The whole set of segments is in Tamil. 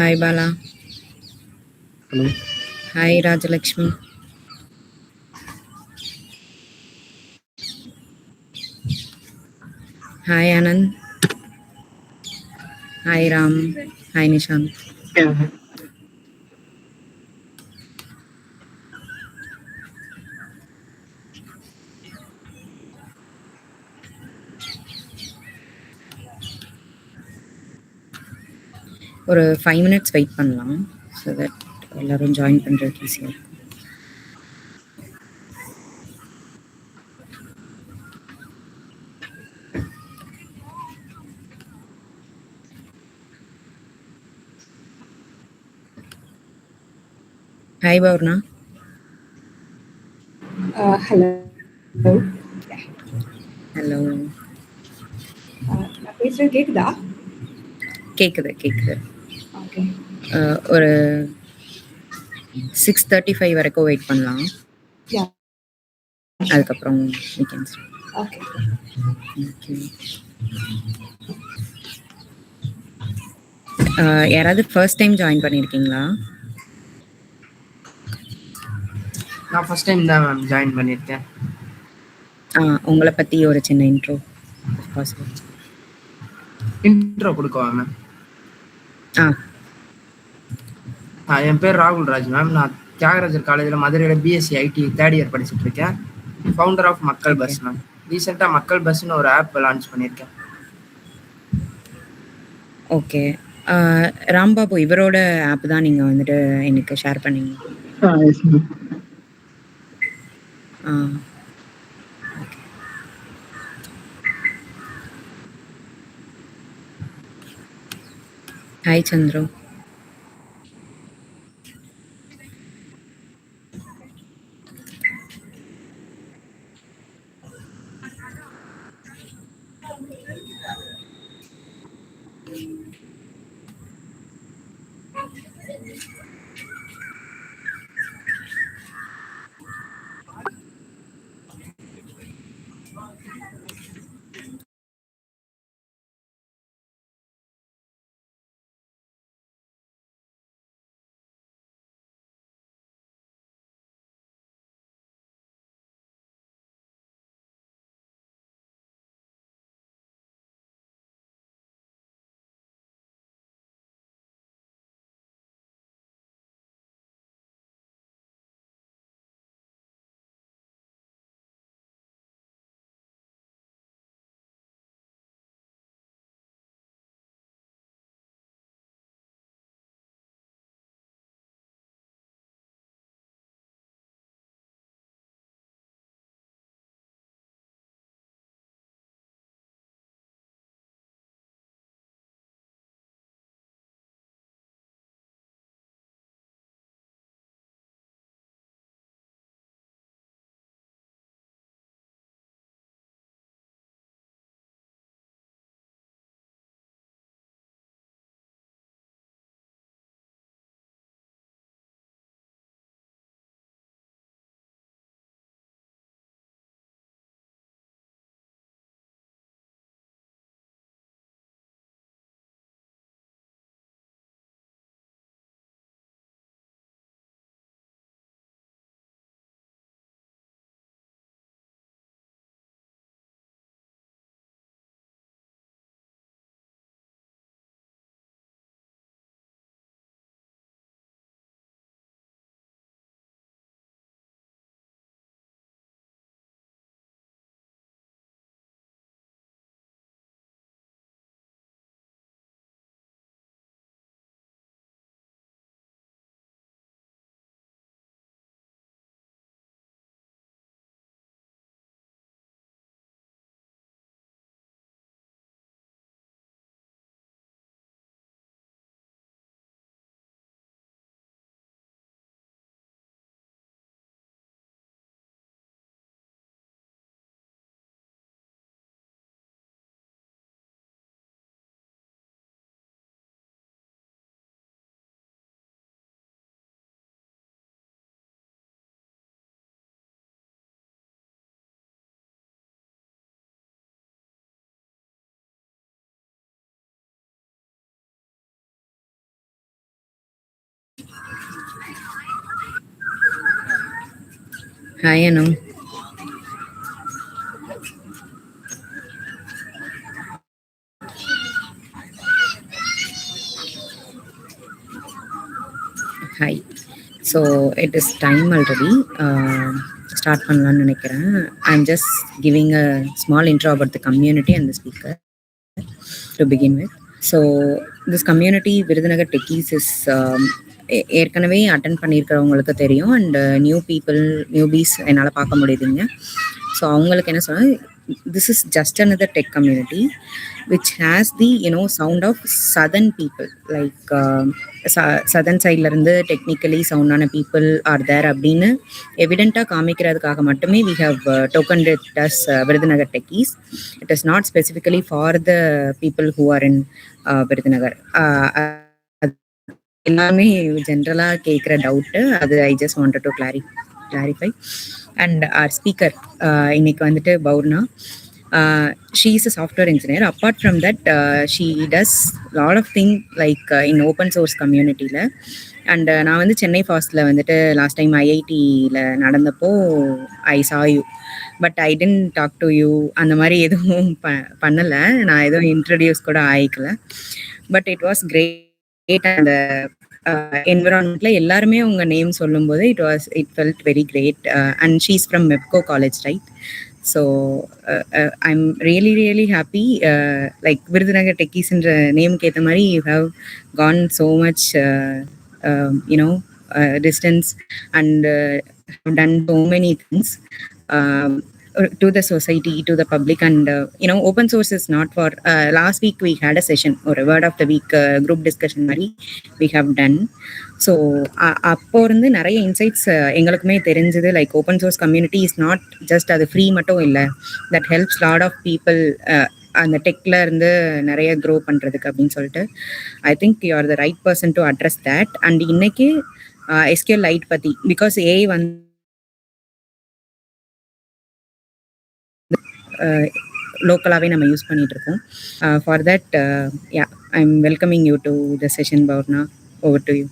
Hi Bala. Hello. Hi Rajalakshmi. Hi Anand. Hi Ram. Hi Nishant. Yeah. ஒரு 5 minutes வெயிட் பண்ணலாம் ஸோ தட் எல்லாரும் ஜாயின் பண்ணுறதுக்கு ஈஸியாக இருக்கும். ஹாய் பவுர்ணா. ஹலோ. ஹலோ. நான் பேசுறது கேக்குதா? கேக்குது. ஓகே. ஒரு 6:35 வரைக்கும் வெயிட் பண்ணலாம். யா. அதுக்கப்புறம் we can start. ஓகே. யாராவது ஃபர்ஸ்ட் டைம் ஜாயின் பண்ணியிருக்கீங்களா? நான் ஃபர்ஸ்ட் டைம் தான் மேம் ஜாயின் பண்ணியிருக்கேன். உங்களை பற்றி ஒரு சின்ன இன்ட்ரோ பாசிபிள். இன்ட்ரோ கொடுக்கவா மேம்? என் பேர் ராகுல் ராஜ் மேம். நான் தியாகராஜர் காலேஜில் மதுரையில் பிஎஸ்சி ஐடி தேர்ட் இயர் படிச்சுட்டு இருக்கேன். ஃபவுண்டர் ஆஃப் மக்கள் பஸ் மேம். ரீசெண்டாக மக்கள் பஸ்ன்னு ஒரு ஆப் லான்ச் பண்ணியிருக்கேன். ஓகே. ராம்பாபு இவரோட ஆப் தான் நீங்கள் வந்துட்டு எனக்கு ஷேர் பண்ணீங்க. Yes ma'am. Hi Chandru. Hi, Anu. Hi. So it is time already. Start பண்ணலாம்னு நினைக்கிறேன். I'm just giving a small intro about the community and the speaker to begin with. So this community Virudhunagar techies is ஏற்கனவே அட்டன் பண்ணியிருக்கிறவங்களுக்கு தெரியும். அண்ட் நியூபீஸ் என்னால் பார்க்க முடியுதுங்க. ஸோ அவங்களுக்கு என்ன சொன்னால், this is just another tech community which has the sound of southern people, like southern sideல இருந்து டெக்னிக்கலி சவுண்டான பீப்புள் ஆர் தேர் அப்படின்னு எவிடென்ட்டாக காமிக்கிறதுக்காக மட்டுமே we have tokened it as Virudhunagar techies. It is not specifically for the people who are in Virudhunagar. எல்லாமே ஜென்ரலாக கேட்குற டவுட்டு, அது I just wanted to clarify. And our speaker இன்னைக்கு வந்துட்டு பௌர்ணா. She is a software engineer. Apart from that, she does lot of things like in open source community la. And நான் வந்து சென்னை ஃபாஸ்ட்ல வந்துட்டு லாஸ்ட் டைம் ஐஐடியில் நடந்தப்போ ஐ saw you, but I didn't talk to you. அந்த மாதிரி எதுவும் பண்ணலை, நான் எதுவும் இன்ட்ரடியூஸ் கூட ஆயிக்கல. But it was great. அந்த என்விரான்மெண்ட்ல எல்லாருமே உங்க நேம் சொல்லும்போது it felt very great. And she is from Mepco college, right? So I'm really happy. Like Virudhunagar டெக்கீஸ்ன்ற நேமுக்கு ஏற்ற மாதிரி you have gone so much distance and have done so many things to the society, to the public. And open source is not for last week we had a session or a word of the week group discussion மாதிரி we have done. ஸோ அப்போ இருந்து நிறைய இன்சைட்ஸ் எங்களுக்குமே தெரிஞ்சது. Like open source community is not just அது ஃப்ரீ மட்டும் இல்லை, that helps lot of people அந்த டெக்ல இருந்து நிறைய க்ரோ பண்றதுக்கு அப்படின்னு சொல்லிட்டு I think you are the right person to address that. And இன்னைக்கு எஸ்கியூஎல் லைட் பத்தி, பிகாஸ் ஏஐ வந்து லோக்கலாகவே நம்ம யூஸ் பண்ணிட்டு இருக்கோம். For that yeah I am welcoming you to the session. Pourna, over to you.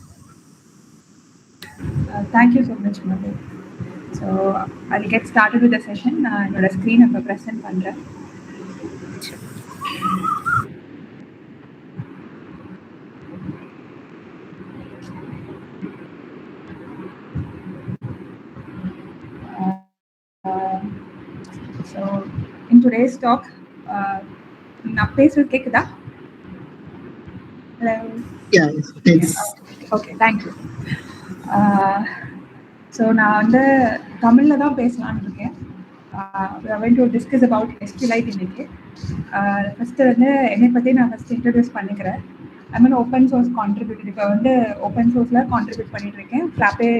Thank you so much, Madhu. So I'll get started with the session. என்னோட ஸ்க்ரீன் இப்போ ப்ரெசென்ட் பண்ணுறேன். So in today's talk, நான் பேசுறது கேக்குதா? Hello. Yeah, it's Okay, thank you. So நான் வந்து தமிழில் தான் பேசலான்னு இருக்கேன். we are going to discuss about SQLite இன்னைக்கு. ஃபஸ்ட்டு வந்து என்னை பற்றி நான் ஃபஸ்ட்டு இன்ட்ரடியூஸ் பண்ணிக்கிறேன். ஐ மீன் ஓப்பன் சோர்ஸ் கான்ட்ரிபியூட்டர். இப்போ வந்து ஓப்பன் சோர்ஸில் கான்ட்ரிபியூட் பண்ணிட்டு இருக்கேன். ஃப்ளாப்பே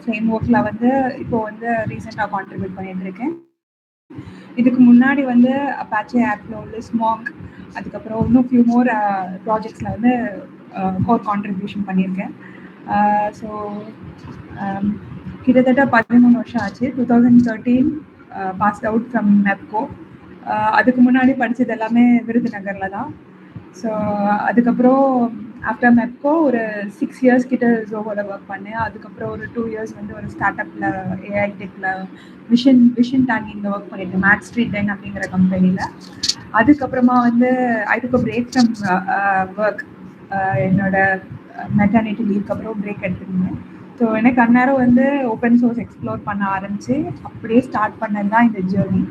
ஃப்ரேம் ஒர்க்கில் வந்து இப்போ வந்து ரீசெண்டாக கான்ட்ரிபியூட் பண்ணிட்டு இருக்கேன். இதுக்கு முன்னாடி வந்து அப்பாச்சே ஆப்ல உள்ள ஸ்மாக், அதுக்கப்புறம் இன்னும் ஃபியூ மோர் ப்ராஜெக்ட்ஸில் வந்து கோர் கான்ட்ரிபியூஷன் பண்ணியிருக்கேன். ஸோ கிட்டத்தட்ட 13 வருஷம் ஆச்சு. 2013 பாஸ் அவுட் ஃப்ரம் மெப்கோ. அதுக்கு முன்னாடி படித்தது எல்லாமே விருதுநகரில் தான். ஸோ அதுக்கப்புறம் ஆஃப்டர் மெப்கோ ஒரு 6 years கிட்ட ஜோஹோவில் ஒர்க் பண்ணேன். அதுக்கப்புறம் ஒரு 2 years வந்து ஒரு ஸ்டார்ட் அப்பில் ஏஐ டெக்கில் விஷன் டாங்கிங்கில் ஒர்க் பண்ணியிருக்கேன், மேட் ஸ்ட்ரீட் லைன் அப்படிங்கிற கம்பெனியில். அதுக்கப்புறமா வந்து ஐ டுக் அ பிரேக் ஃப்ரம் ஒர்க். என்னோட மெட்டர்னிட்டி லீவ்க்கு அப்புறம் பிரேக் எடுத்துருந்தேன். ஸோ எனக்கு அந்நேரம் வந்து ஓப்பன் சோர்ஸ் எக்ஸ்ப்ளோர் பண்ண ஆரம்பிச்சு அப்படியே ஸ்டார்ட் பண்ணது தான் இந்த ஜேர்னி.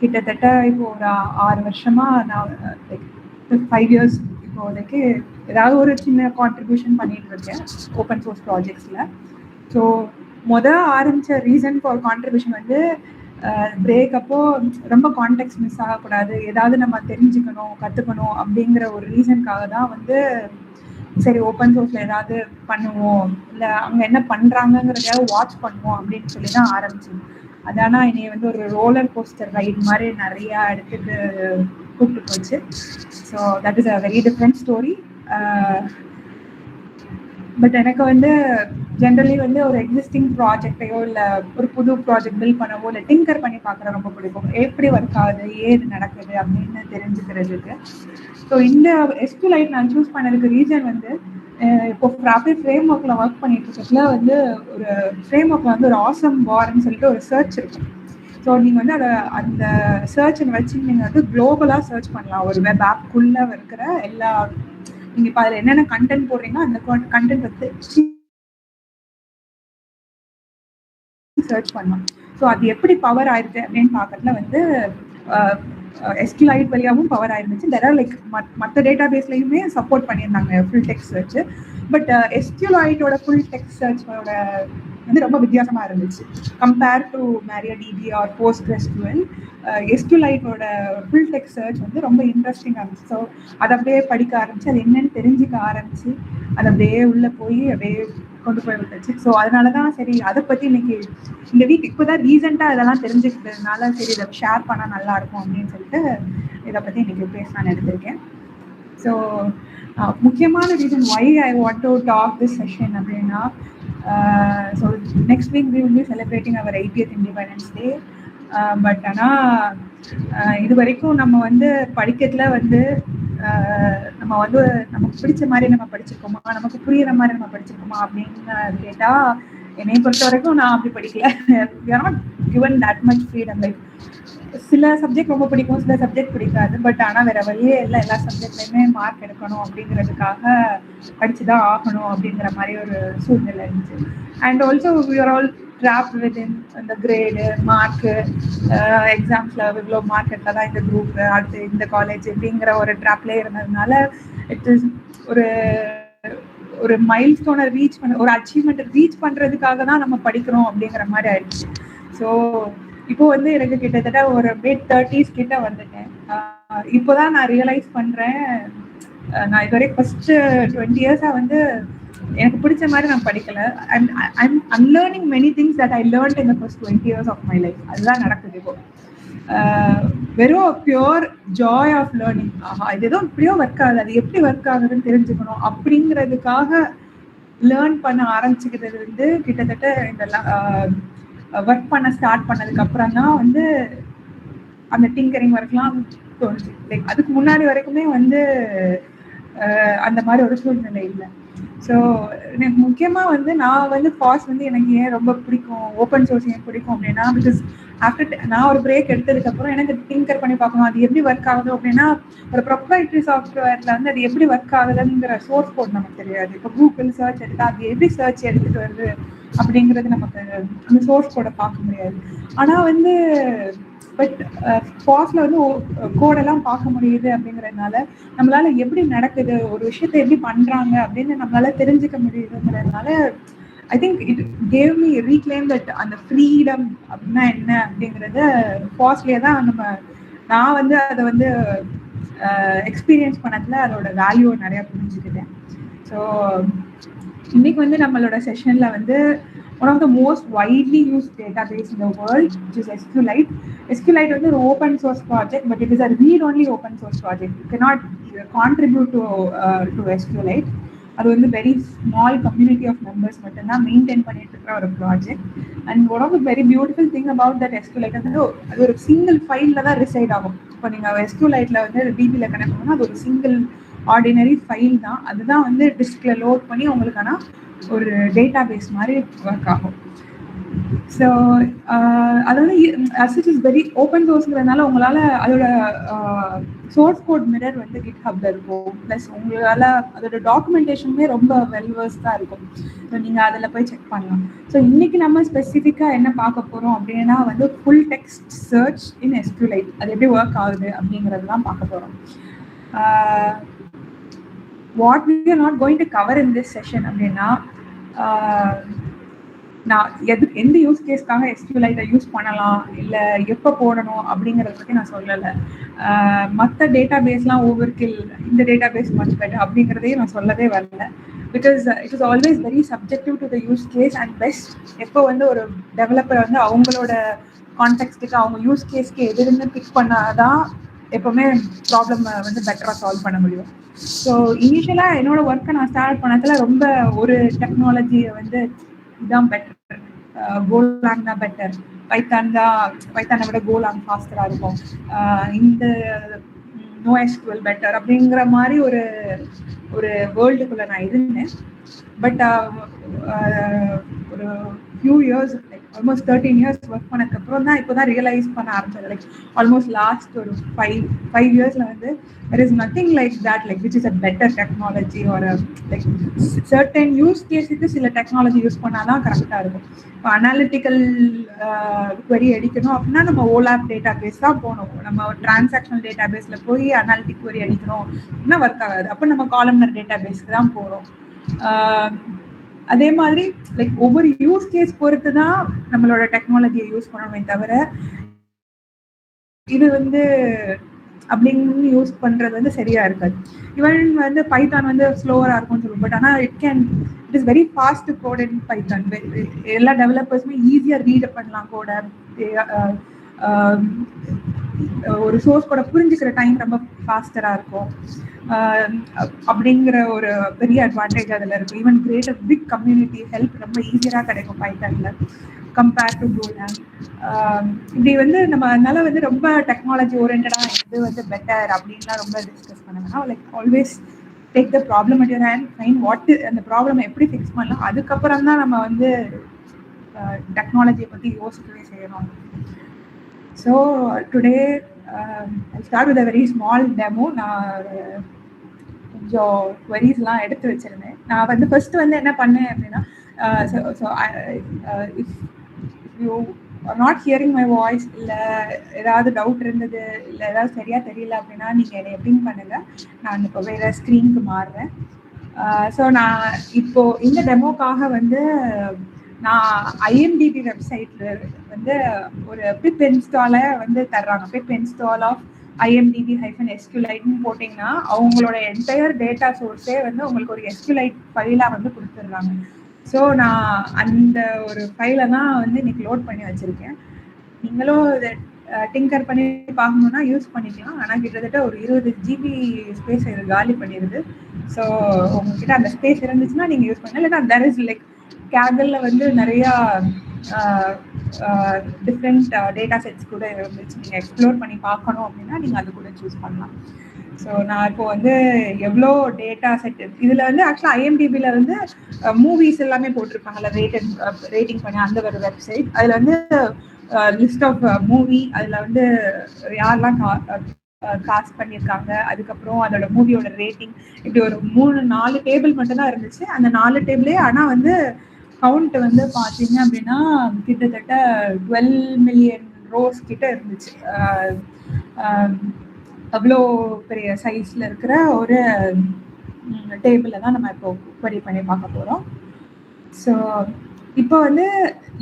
கிட்டத்தட்ட இப்போ ஒரு 6 வருஷமாக நான் லைக் 5 years இப்போதைக்கு ஏதாவது ஒரு சின்ன கான்ட்ரிபியூஷன் பண்ணிட்டு இருக்கேன் ஓப்பன் சோர்ஸ் ப்ராஜெக்ட்ஸில். ஸோ ஆரம்பித்த ரீசன் ஃபார் கான்ட்ரிபியூஷன் வந்து பிரேக் அப்போ ரொம்ப கான்டெக்ட் மிஸ் ஆகக்கூடாது, ஏதாவது நம்ம தெரிஞ்சுக்கணும், கற்றுக்கணும் அப்படிங்கிற ஒரு ரீசனுக்காக தான் வந்து சரி ஓப்பன் சோர்ஸில் ஏதாவது பண்ணுவோம், இல்லை அங்கே என்ன பண்ணுறாங்கங்கிறதையாவது வாட்ச் பண்ணுவோம் அப்படின்னு சொல்லி தான் ஆரம்பிச்சோம். அதானா என்னை வந்து ஒரு ரோலர் கோஸ்டர் ரைட் மாதிரி நிறையா இடத்துக்கு கூப்பிட்டு போச்சு. So that is a very different story. But எனக்கு வந்து ஜென்ரலி வந்து ஒரு எக்ஸிஸ்டிங் ப்ராஜெக்டையோ இல்லை ஒரு புது ப்ராஜெக்ட் பில்ட் பண்ணவோ இல்லை டிங்கர் பண்ணி பார்க்குற ரொம்ப பிடிக்கும். எப்படி ஒர்க் ஆகுது, ஏது நடக்குது அப்படின்னு தெரிஞ்சுக்கிறதுக்கு. ஸோ இந்த SQLite நான் சூஸ் பண்ணதுக்கு ரீசன் வந்து இப்போ ப்ராப்பர் ஃப்ரேம் ஒர்க்கில் ஒர்க் பண்ணிட்டு இருக்கத்துல வந்து ஒரு ஃப்ரேம் ஒர்க்கில் வந்து ஒரு ஆசம் பார்ன்னு சொல்லிட்டு ஒரு சர்ச் இருக்கும். ஸோ நீங்கள் வந்து அதை அந்த சர்ச்சை வச்சு நீங்கள் வந்து குளோபலாக சர்ச் பண்ணலாம். ஒரு வெப் ஆப்குள்ளே இருக்கிற எல்லா நீங்கள் இப்போ அதில் என்னென்ன கண்டென்ட் போடுறீங்கன்னா அந்த கண்டென்ட் வந்து சர்ச் பண்ணலாம். ஸோ அது எப்படி பவர் ஆயிருக்கு அப்படின்னு பார்க்கறதுல வந்து SQLite வழியாகவும் பவர் ஆயிருந்துச்சு. தெர் ஆர் லைக் மற்ற டேட்டா பேஸ்லையுமே சப்போர்ட் பண்ணியிருந்தாங்க ஃபுல் டெக்ஸ்ட் சர்ச். பட் SQLiteோட ஃபுல் டெக்ஸ்ட் சர்ச்சோட வந்து ரொம்ப வித்தியாசமாக இருந்துச்சு compare to MariaDB or PostgreSQL. SQLiteோட ஃபுல் டெக்ஸ்ட் சர்ச் வந்து ரொம்ப இன்ட்ரெஸ்டிங்காக இருந்துச்சு. ஸோ அதை அப்படியே படிக்க ஆரம்பிச்சு அது என்னன்னு தெரிஞ்சுக்க ஆரம்பிச்சு அது அப்படியே உள்ளே போய் அப்படியே கொண்டு போய் விட்டுச்சு. ஸோ அதனால தான் சரி அதை பற்றி இன்னைக்கு இந்த வீக் இப்போ தான் ரீசெண்டாக இதெல்லாம் தெரிஞ்சுக்கிட்டதுனால சரி இதை ஷேர் பண்ணால் நல்லா இருக்கும் அப்படின்னு சொல்லிட்டு இதை பற்றி இன்னைக்கு பேசலான்னு எடுத்திருக்கேன். ஸோ முக்கியமான reason why I want to talk this session அப்படின்னா so next week we will be celebrating our 80th Independence Day. But ஆனால் இது வரைக்கும் நம்ம வந்து படிக்கிறதுல வந்து நம்ம வந்து நமக்கு பிடிச்ச மாதிரி நம்ம படிச்சிருக்கோமா, நமக்கு புரியுற மாதிரி நம்ம படிச்சிருக்கோமா அப்படின்னு கேட்டால் என்னை பொறுத்த வரைக்கும் நான் அப்படி படிக்கல. we are not given that much freedom. Like சில சப்ஜெக்ட் ரொம்ப பிடிக்கும், சில சப்ஜெக்ட் பிடிக்காது. பட் ஆனால் வேற வழியே இல்லை, எல்லா சப்ஜெக்ட்லையுமே மார்க் எடுக்கணும் அப்படிங்கிறதுக்காக படிச்சுதான் ஆகணும் அப்படிங்கிற மாதிரி ஒரு சூழ்நிலை இருந்துச்சு. And also we are all trapped within இந்த கிரேடு மார்க்கு எக்ஸாம்ஸில் இவ்வளோ மார்க் எடுத்தால் தான் இந்த குரூப் அடுத்து இந்த காலேஜ் அப்படிங்கிற ஒரு ட்ராப்லேயே இருந்ததுனால இட் இஸ் ஒரு மைல் ஸ்டோனை ரீச் பண்ண ஒரு அச்சீவ்மெண்ட்டை ரீச் பண்ணுறதுக்காக தான் நம்ம படிக்கிறோம் அப்படிங்கிற மாதிரி ஆயிடுச்சு. ஸோ இப்போ வந்து எனக்கு கிட்டத்தட்ட ஒரு mid-30s கிட்ட வந்துட்டேன். இப்போதான் நான் ரியலைஸ் பண்ணுறேன் நான் இது வரைக்கும் ஃபர்ஸ்ட் 20 years வந்து எனக்கு பிடிச்ச மாதிரி நான் படிக்கல. And I'm unlearning many things that I learnt in the first 20 years of my life. அதுதான் நடக்குது இப்போ. வெறும் பியோர் ஜாய் ஆஃப் லேர்னிங். இது எதுவும் இப்படியோ ஒர்க் ஆகுது, அது எப்படி ஒர்க் ஆகுதுன்னு தெரிஞ்சுக்கணும் அப்படிங்கிறதுக்காக லேர்ன் பண்ண ஆரம்பிச்சுக்கிறது வந்து கிட்டத்தட்ட இந்த ஒர்க் பண்ண ஸ்டார்ட் பண்ணதுக்கு அப்புறம் தான் வந்து அந்த டிங்கரிங் ஒர்க்லாம் தோணுச்சு. லைக் அதுக்கு முன்னாடி வரைக்குமே வந்து அந்த மாதிரி ஒரு சூழ்நிலை இல்லை. ஸோ எனக்கு முக்கியமாக வந்து நான் வந்து ஃபாஸ்ட் வந்து எனக்கு ஏன் ரொம்ப பிடிக்கும், ஓப்பன் சோர்ஸ் ஏன் பிடிக்கும் அப்படின்னா பிகாஸ் ஆஃப்டர் நான் ஒரு பிரேக் எடுத்ததுக்கப்புறம் எனக்கு டிங்கர் பண்ணி பார்க்கணும் அது எப்படி ஒர்க் ஆகுது அப்படின்னா ஒரு ப்ரொப்ரைட்டரி சாஃப்ட்வேரில் வந்து அது எப்படி ஒர்க் ஆகுதுங்கிற சோர்ஸ் கோட் நமக்கு தெரியாது. இப்போ கூகுள் சர்ச் எடுத்தால் அது எப்படி சர்ச் எடுத்துகிட்டு வருது அப்படிங்கிறது நமக்கு அந்த சோர்ஸ் கோடை பார்க்க முடியாது. ஆனால் வந்து பட் ஃபாஸ்ட்ல வந்து கோடெல்லாம் பார்க்க முடியுது அப்படிங்கிறதுனால நம்மளால எப்படி நடக்குது ஒரு விஷயத்தை எப்படி பண்றாங்க அப்படின்னு நம்மளால தெரிஞ்சுக்க முடியுதுங்கிறதுனால I think it gave me reclaim that அந்த ஃப்ரீடம் அப்படின்னா என்ன அப்படிங்கிறத ஃபாஸ்ட்லேயே தான் நான் வந்து அதை வந்து எக்ஸ்பீரியன்ஸ் பண்ணதுல அதோட வேல்யூ நிறைய புரிஞ்சுக்கிட்டேன். ஸோ இன்னைக்கு வந்து நம்மளோட செஷன்ல வந்து one of the most widely used database in the world, which is SQLite. SQLite is an open source project, but it is a read-only open source project. You cannot contribute to SQLite. அது வந்து very small community of members மட்டும்தான் மெயின்டைன் பண்ணிட்டு இருக்கிற ஒரு project. And one of the very beautiful thing about that SQLite வந்து அது ஒரு சிங்கிள் ஃபைலில் தான் ரிசைட் ஆகும். இப்போ நீங்கள் SQLiteல வந்து டிபியில் கனெக்ட் பண்ணால் அது ஒரு சிங்கிள் ஆர்டினரி ஃபைல் தான். அதுதான் வந்து டிஸ்கில் லோட் பண்ணி உங்களுக்கான ஒரு டேட்டா பேஸ் மாதிரி ஒர்க் ஆகும். ஸோ அது வந்து இட் இஸ் வெரி ஓப்பன் சோர்ஸ்ங்கிறதுனால உங்களால் அதோட சோர்ஸ் கோட் மிரர் வந்து GitHubல இருக்கும். ப்ளஸ் உங்களால் அதோட டாக்குமெண்டேஷனுமே ரொம்ப வெல்வர்ஸ்டாக இருக்கும். ஸோ நீங்கள் அதில் போய் செக் பண்ணலாம். ஸோ இன்னைக்கு நம்ம ஸ்பெசிஃபிக்காக என்ன பார்க்க போகிறோம் அப்படின்னா வந்து ஃபுல் டெக்ஸ்ட் சர்ச் இன் SQLite அது எப்படி ஒர்க் ஆகுது அப்படிங்கிறது தான் பார்க்க போகிறோம். What we are not going to cover in this session அப்படின்னா நான் எந்த யூஸ் கேஸ்க்காக SQLite யூஸ் பண்ணலாம் இல்லை எப்போ போடணும் அப்படிங்கிறத பற்றி நான் சொல்லலை. மற்ற டேட்டா பேஸ்லாம் ஓவர்கில், இந்த டேட்டா பேஸ் மச் பெட்டர் அப்படிங்கிறதையும் நான் சொல்லவே வரல. Because it is always very subjective to the use case and best எப்போ வந்து ஒரு டெவலப்பர் வந்து அவங்களோட கான்டெக்ஸ்டுக்கு அவங்க யூஸ் கேஸ்க்கு எதிர்ந்து பிக் பண்ணாதான் எப்போவுமே ப்ராப்ளம் வந்து பெட்டராக சால்வ் பண்ண முடியும். ஸோ இனிஷியலாக என்னோட ஒர்க்கை நான் ஸ்டார்ட் பண்ணதில் ரொம்ப ஒரு டெக்னாலஜியை வந்து இதுதான் பெட்டர், கோலாங் தான் பெட்டர், பைத்தானை விட கோலாங் ஃபாஸ்டராக இருக்கும், இந்த NoSQL பெட்டர் அப்படிங்கிற மாதிரி ஒரு வேர்ல்டுக்குள்ள நான் இருந்தேன். பட் ஒரு few years like almost 13 years work பண்ணதுக்கப்புறம் தான் இப்போ தான் ரியலைஸ் பண்ண ஆரம்பிச்சது. லைக் ஆல்மோஸ்ட் லாஸ்ட் ஒரு ஃபைவ் இயர்ஸில் வந்து there is nothing like that, like which is a better technology or a like certain use cases சில டெக்னாலஜி யூஸ் பண்ணாதான் கரெக்டாக இருக்கும். இப்போ அனாலிட்டிக்கல் query அடிக்கணும் அப்படின்னா நம்ம OLAP டேட்டா பேஸ் தான் போகணும். நம்ம டிரான்சாக்ஷனல் டேட்டா பேஸில் போய் அனாலிட்டிக் query அடிக்கணும் அப்படின்னா ஒர்க் ஆகாது. அப்போ நம்ம காலம்னர் டேட்டா பேஸ்க்கு தான் போகிறோம். அதே மாதிரி லைக் ஒவ்வொரு யூஸ் கேஸ் பொறுத்து தான் நம்மளோட டெக்னாலஜியை யூஸ் பண்ணணுமே தவிர இது வந்து அப்படின்னு யூஸ் பண்றது வந்து சரியா இருக்காது. ஈவன் வந்து பைத்தான் வந்து ஸ்லோவரா இருக்கும்னு சொல்லுவோம். பட் ஆனால் it is very fast code in Python. எல்லா டெவலப்பர்ஸுமே ஈஸியா ரீட் பண்ணலாம் கோட. ஒரு சோர்ஸ் கோட புரிஞ்சுக்கிற டைம் ரொம்ப ஃபாஸ்டரா இருக்கும். அப்படிங்கிற ஒரு பெரிய அட்வான்டேஜ் அதில் இருக்கும். Even create big community help ரொம்ப ஈஸியாக கிடைக்கும் பைத்தான்ல கம்பேர் டு கோலாங். இப்படி வந்து நம்ம அதனால வந்து ரொம்ப டெக்னாலஜி ஓரியன்டா இது வந்து பெட்டர் அப்படின்லாம் ரொம்ப டிஸ்கஸ் பண்ணணும்னா like always take the problem at your hand, find what அந்த ப்ராப்ளம் எப்படி ஃபிக்ஸ் பண்ணலாம். அதுக்கப்புறம் தான் நம்ம வந்து டெக்னாலஜியை பற்றி யோசிக்கவே செய்யணும். So today I'll start with a very small demo. நான் கொஞ்சம் queries-லாம் எடுத்து வச்சிருந்தேன். நான் வந்து ஃபர்ஸ்ட் வந்து என்ன பண்ணேன் அப்படின்னா if you are not hearing my voice இல்லை ஏதாவது டவுட் இருந்தது இல்லை ஏதாவது சரியா தெரியல அப்படின்னா நீங்கள் என்னை எப்படின்னு பண்ணுங்க. நான் இப்போ வேற ஸ்க்ரீனுக்கு மாறுறேன். ஸோ நான் இப்போ இந்த டெமோக்காக வந்து நான் IMDb வெப்சைட்ல வந்து ஒரு பிப் இன்ஸ்டால வந்து தர்றாங்க. பிப் இன்ஸ்டால் ஆஃப் IMDb-SQLite போட்டிங்கன்னா அவங்களோட என்டையர் டேட்டா சோர்ஸே வந்து உங்களுக்கு ஒரு SQLite ஃபைலாக வந்து கொடுத்துட்றாங்க. ஸோ நான் அந்த ஒரு ஃபைலை தான் வந்து இன்னைக்கு லோட் பண்ணி வச்சுருக்கேன். நீங்களும் இதை டிங்கர் பண்ணி பார்க்கணுன்னா யூஸ் பண்ணிக்கலாம். ஆனால் கிட்டத்தட்ட ஒரு 20 GB ஸ்பேஸ் இது காலி பண்ணிடுது. ஸோ உங்ககிட்ட அந்த ஸ்பேஸ் இருந்துச்சுன்னா நீங்கள் யூஸ் பண்ணலாம். இல்லைன்னா there is like Kaggle வந்து நிறையா டிஃப்ரெண்ட் டேட்டா செட்ஸ் கூட இருந்துச்சு. நீங்கள் எக்ஸ்ப்ளோர் பண்ணி பார்க்கணும் அப்படின்னா நீங்கள் அது கூட சூஸ் பண்ணலாம். ஸோ நான் இப்போ வந்து எவ்வளோ டேட்டா செட் இதில் வந்து ஆக்சுவலாக IMDb-ல வந்து மூவிஸ் எல்லாமே போட்டிருப்பாங்கல்ல ரேட்டிங் பண்ணி அந்த ஒரு வெப்சைட். அதில் வந்து லிஸ்ட் ஆஃப் மூவி, அதில் வந்து யாரெல்லாம் காஸ்ட் பண்ணியிருக்காங்க, அதுக்கப்புறம் அதோட மூவியோட ரேட்டிங், இப்படி ஒரு 3-4 டேபிள் மட்டும்தான் இருந்துச்சு. அந்த 4 டேபிளே ஆனால் வந்து கவுண்ட் வந்து பார்த்தீங்க அப்படின்னா கிட்டத்தட்ட 12 மில்லியன் ரோஸ் கிட்ட இருந்துச்சு. அவ்வளோ பெரிய சைஸில் இருக்கிற ஒரு டேபிளில் தான் நம்ம இப்போ query பண்ணி பார்க்க போகிறோம். ஸோ இப்போ வந்து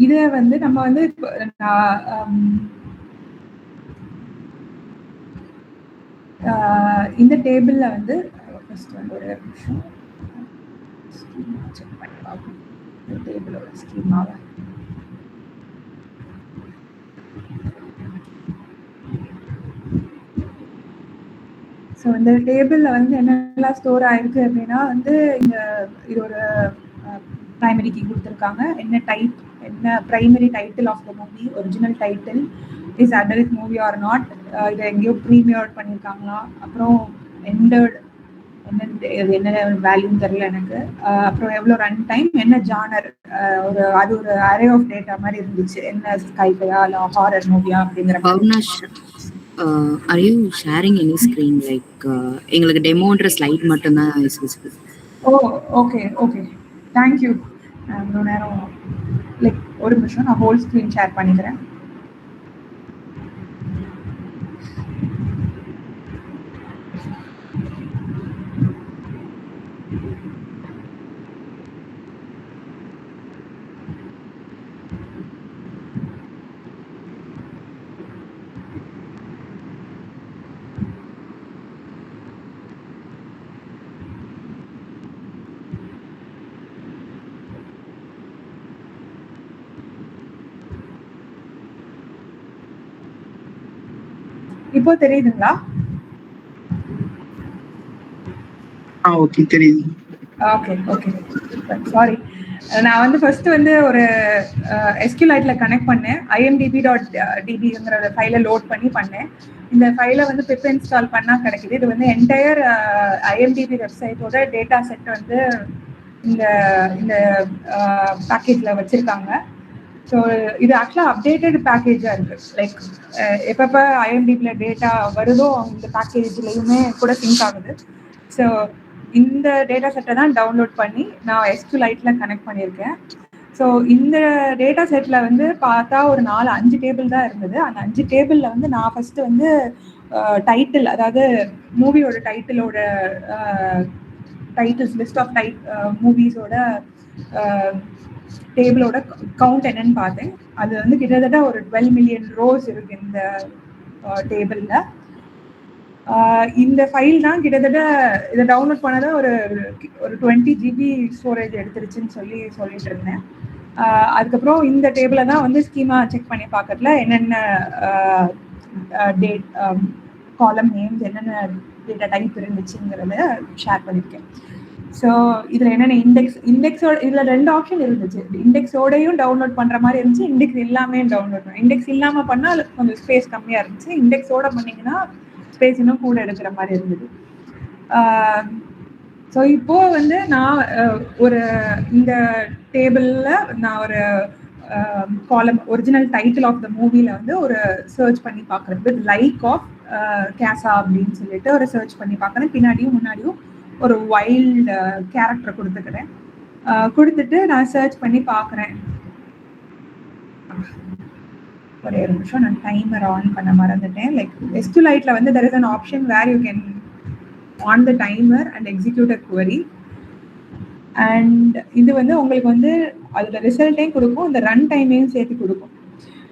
இதை வந்து நம்ம வந்து இந்த டேபிளில் வந்து ஃபர்ஸ்ட் வந்து ஒரு நிமிஷம் செக் பண்ணி பார்ப்போம். இந்த டேபிளோட ஸ்கீமாவை ஸோ இந்த டேபிளில் வந்து என்னெல்லாம் ஸ்டோர் ஆயிருக்கு அப்படின்னா வந்து இது ஒரு ப்ரைமரி கீ கொடுத்துருக்காங்க. என்ன டைப், என்ன primary title of the movie, original title, is adult movie or not, இதை எங்கேயோ ப்ரீமியர் பண்ணியிருக்காங்களா, அப்புறம் எண்டர்ட் என்ன வேல்யூன்னு தெரியல எனக்கு, அப்புறம் எவ்வளோ ரன் டைம், என்ன ஜானர், அது ஒரு அரே ஆஃப் டேட்டா மாதிரி இருந்துச்சு. என்ன ஸ்கைஃபையா இல்லை ஹாரர் மூவியா அப்படிங்கிற Are you sharing any screen like எங்களுக்கு டெமோன்ற ஸ்லைட் மட்டும் தான் is visible? Okay thank you. இவ்வளோ நேரம் லைக் ஒரு நிமிஷம் நான் ஹோல் ஸ்க்ரீன் ஷேர் பண்ணிக்கிறேன். இப்போ தெரியுதுங்களா? ஓகே தெரியுது. Okay sorry. நான் வந்து ஃபர்ஸ்ட் வந்து ஒரு SQLite கனெக்ட் பண்ணேன். IMDb.dbங்கிற ஃபைலை லோட் பண்ணேன். இந்த ஃபைலை வந்து பிப் இன்ஸ்டால் பண்ணால் கிடைக்குது. இது வந்து என்டையர் ஐஎம்டிபி வெப்சைட்டோட டேட்டா செட் வந்து இந்த இந்த பேக்கேஜில் வச்சுருக்காங்க. ஸோ இது ஆக்சுவலாக அப்டேட்டட் பேக்கேஜாக இருக்குது. லைக் எப்பப்போ ஐஎம்டிபியில் டேட்டா வருதோ இந்த பேக்கேஜ்லேயுமே கூட சிங்க் ஆகுது. ஸோ இந்த டேட்டா செட்டை தான் டவுன்லோட் பண்ணி நான் SQLite கனெக்ட் பண்ணியிருக்கேன். ஸோ இந்த டேட்டா செட்டில் வந்து பார்த்தா ஒரு 4-5 டேபிள் தான் இருந்தது. அந்த 5 டேபிளில் வந்து நான் ஃபஸ்ட்டு வந்து டைட்டில், அதாவது மூவியோட டைட்டிலோட டைட்டில்ஸ் லிஸ்ட் ஆஃப் மூவிஸோட டேபிளோட கவுண்ட் என்னன்னு பார்த்தேன். அது வந்து கிட்டத்தட்ட ஒரு 12 மில்லியன் ரோஸ் இருக்கு இந்த டேபிளில். இந்த ஃபைல் தான் கிட்டத்தட்ட இதை டவுன்லோட் பண்ணதை ஒரு 20 GB ஸ்டோரேஜ் எடுத்துருச்சுன்னு சொல்லிட்டு இருந்தேன். அதுக்கப்புறம் இந்த டேபிளை தான் வந்து ஸ்கீமா செக் பண்ணி பார்க்கறதுல என்னென்ன டேட் காலம் நேம்ஸ் என்னென்ன டேட்டா டைப் இருந்துச்சுங்கிறத ஷேர் பண்ணியிருக்கேன். ஸோ இதில் என்னென்ன இண்டெக்ஸோட இதில் 2 ஆப்ஷன் இருந்துச்சு. இண்டெக்ஸோடையும் டவுன்லோட் பண்ணுற மாதிரி இருந்துச்சு, இண்டெக்ஸ் இல்லாமல் டவுன்லோட் பண்ண. இண்டெக்ஸ் இல்லாமல் பண்ணால் கொஞ்சம் ஸ்பேஸ் கம்மியாக இருந்துச்சு, இண்டெக்ஸோட பண்ணிங்கன்னா ஸ்பேஸ் இன்னும் கூட எடுக்கிற மாதிரி இருந்தது. ஸோ இப்போது வந்து நான் ஒரு இந்த டேபிளில் நான் ஒரு காலம் ஒரிஜினல் டைட்டில் ஆஃப் த மூவியில் வந்து ஒரு சர்ச் பண்ணி பார்க்குறேன். வித் லைக் ஆஃப் கேசா அப்படின்னு சொல்லிட்டு ஒரு சர்ச் பண்ணி பார்க்குறேன். பின்னாடியும் முன்னாடியும் ஒரு வைல்டு கேரக்டரை கொடுத்துக்கிறேன். கொடுத்துட்டு நான் சர்ச் பண்ணி பார்க்குறேன். ஒரே ஒரு நிமிஷம், நான் டைமர் ஆன் பண்ண மறந்துட்டேன். லைக் SQLite வந்து there is an option where you can on the timer and execute a query. And இது வந்து உங்களுக்கு வந்து அதோட ரிசல்ட்டையும் கொடுக்கும், இந்த ரன் டைமையும் சேர்த்து கொடுக்கும்.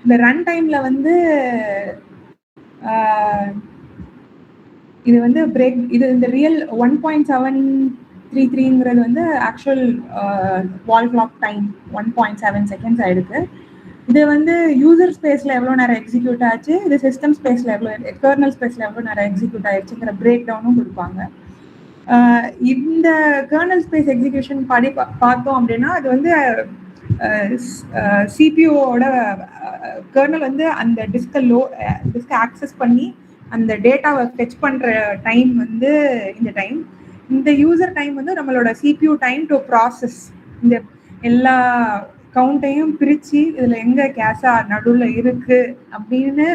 இந்த ரன் டைமில் வந்து இது வந்து இது இந்த ரியல் 1.733ங்கிறது வந்து actual wall clock time 1.7 seconds ஆயிடுக்கு. இது வந்து யூசர் ஸ்பேஸில் எவ்வளோ நேரம் எக்ஸிக்யூட் ஆச்சு, இது சிஸ்டம் ஸ்பேஸில் கர்னல் ஸ்பேஸில் எவ்வளோ நேரம் எக்ஸிக்யூட் ஆயிடுச்சுங்கிற பிரேக் டவுனும் கொடுப்பாங்க. இந்த கர்னல் ஸ்பேஸ் எக்ஸிக்யூஷன் பார்த்தோம் அப்படின்னா அது வந்து சிபியூவோட கர்னல் வந்து அந்த டிஸ்கை ஆக்சஸ் பண்ணி அந்த டேட்டாவை ஃபெச் பண்ணுற டைம் வந்து இந்த யூசர் டைம் வந்து நம்மளோட சிபியூ டைம் டு ப்ராசஸ் இந்த எல்லா கவுண்ட்டையும் பிரித்து இதில் எங்கே கேஸா நடுவில் இருக்குது அப்படின்னு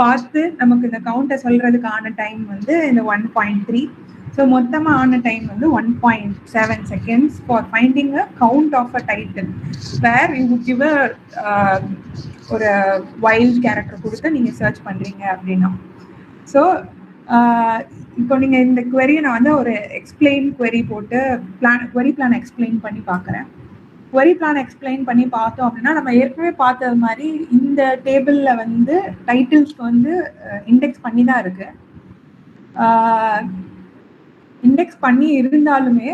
பார்த்து நமக்கு இந்த கவுண்ட்டை சொல்கிறதுக்கான டைம் வந்து இந்த 1.3. ஸோ மொத்தமாக ஆன டைம் வந்து 1.7 seconds for finding a count of a title where you give ஒரு வைல்ட் கேரக்டர் கொடுத்து நீங்கள் சர்ச் பண்ணுறீங்க அப்படின்னா. ஸோ இப்போ நீங்கள் இந்த குவெரியை நான் வந்து ஒரு எக்ஸ்பிளைன் குவெரி போட்டு குவெரி பிளான் எக்ஸ்பிளைன் பண்ணி பார்க்குறேன். குவெரி பிளான் எக்ஸ்பிளைன் பண்ணி பார்த்தோம் அப்படின்னா நம்ம ஏற்கனவே பார்த்தது மாதிரி இந்த டேபிளில் வந்து டைட்டில்ஸ்க்கு வந்து இண்டெக்ஸ் பண்ணி தான் இருக்கு. இண்டெக்ஸ் பண்ணி இருந்தாலுமே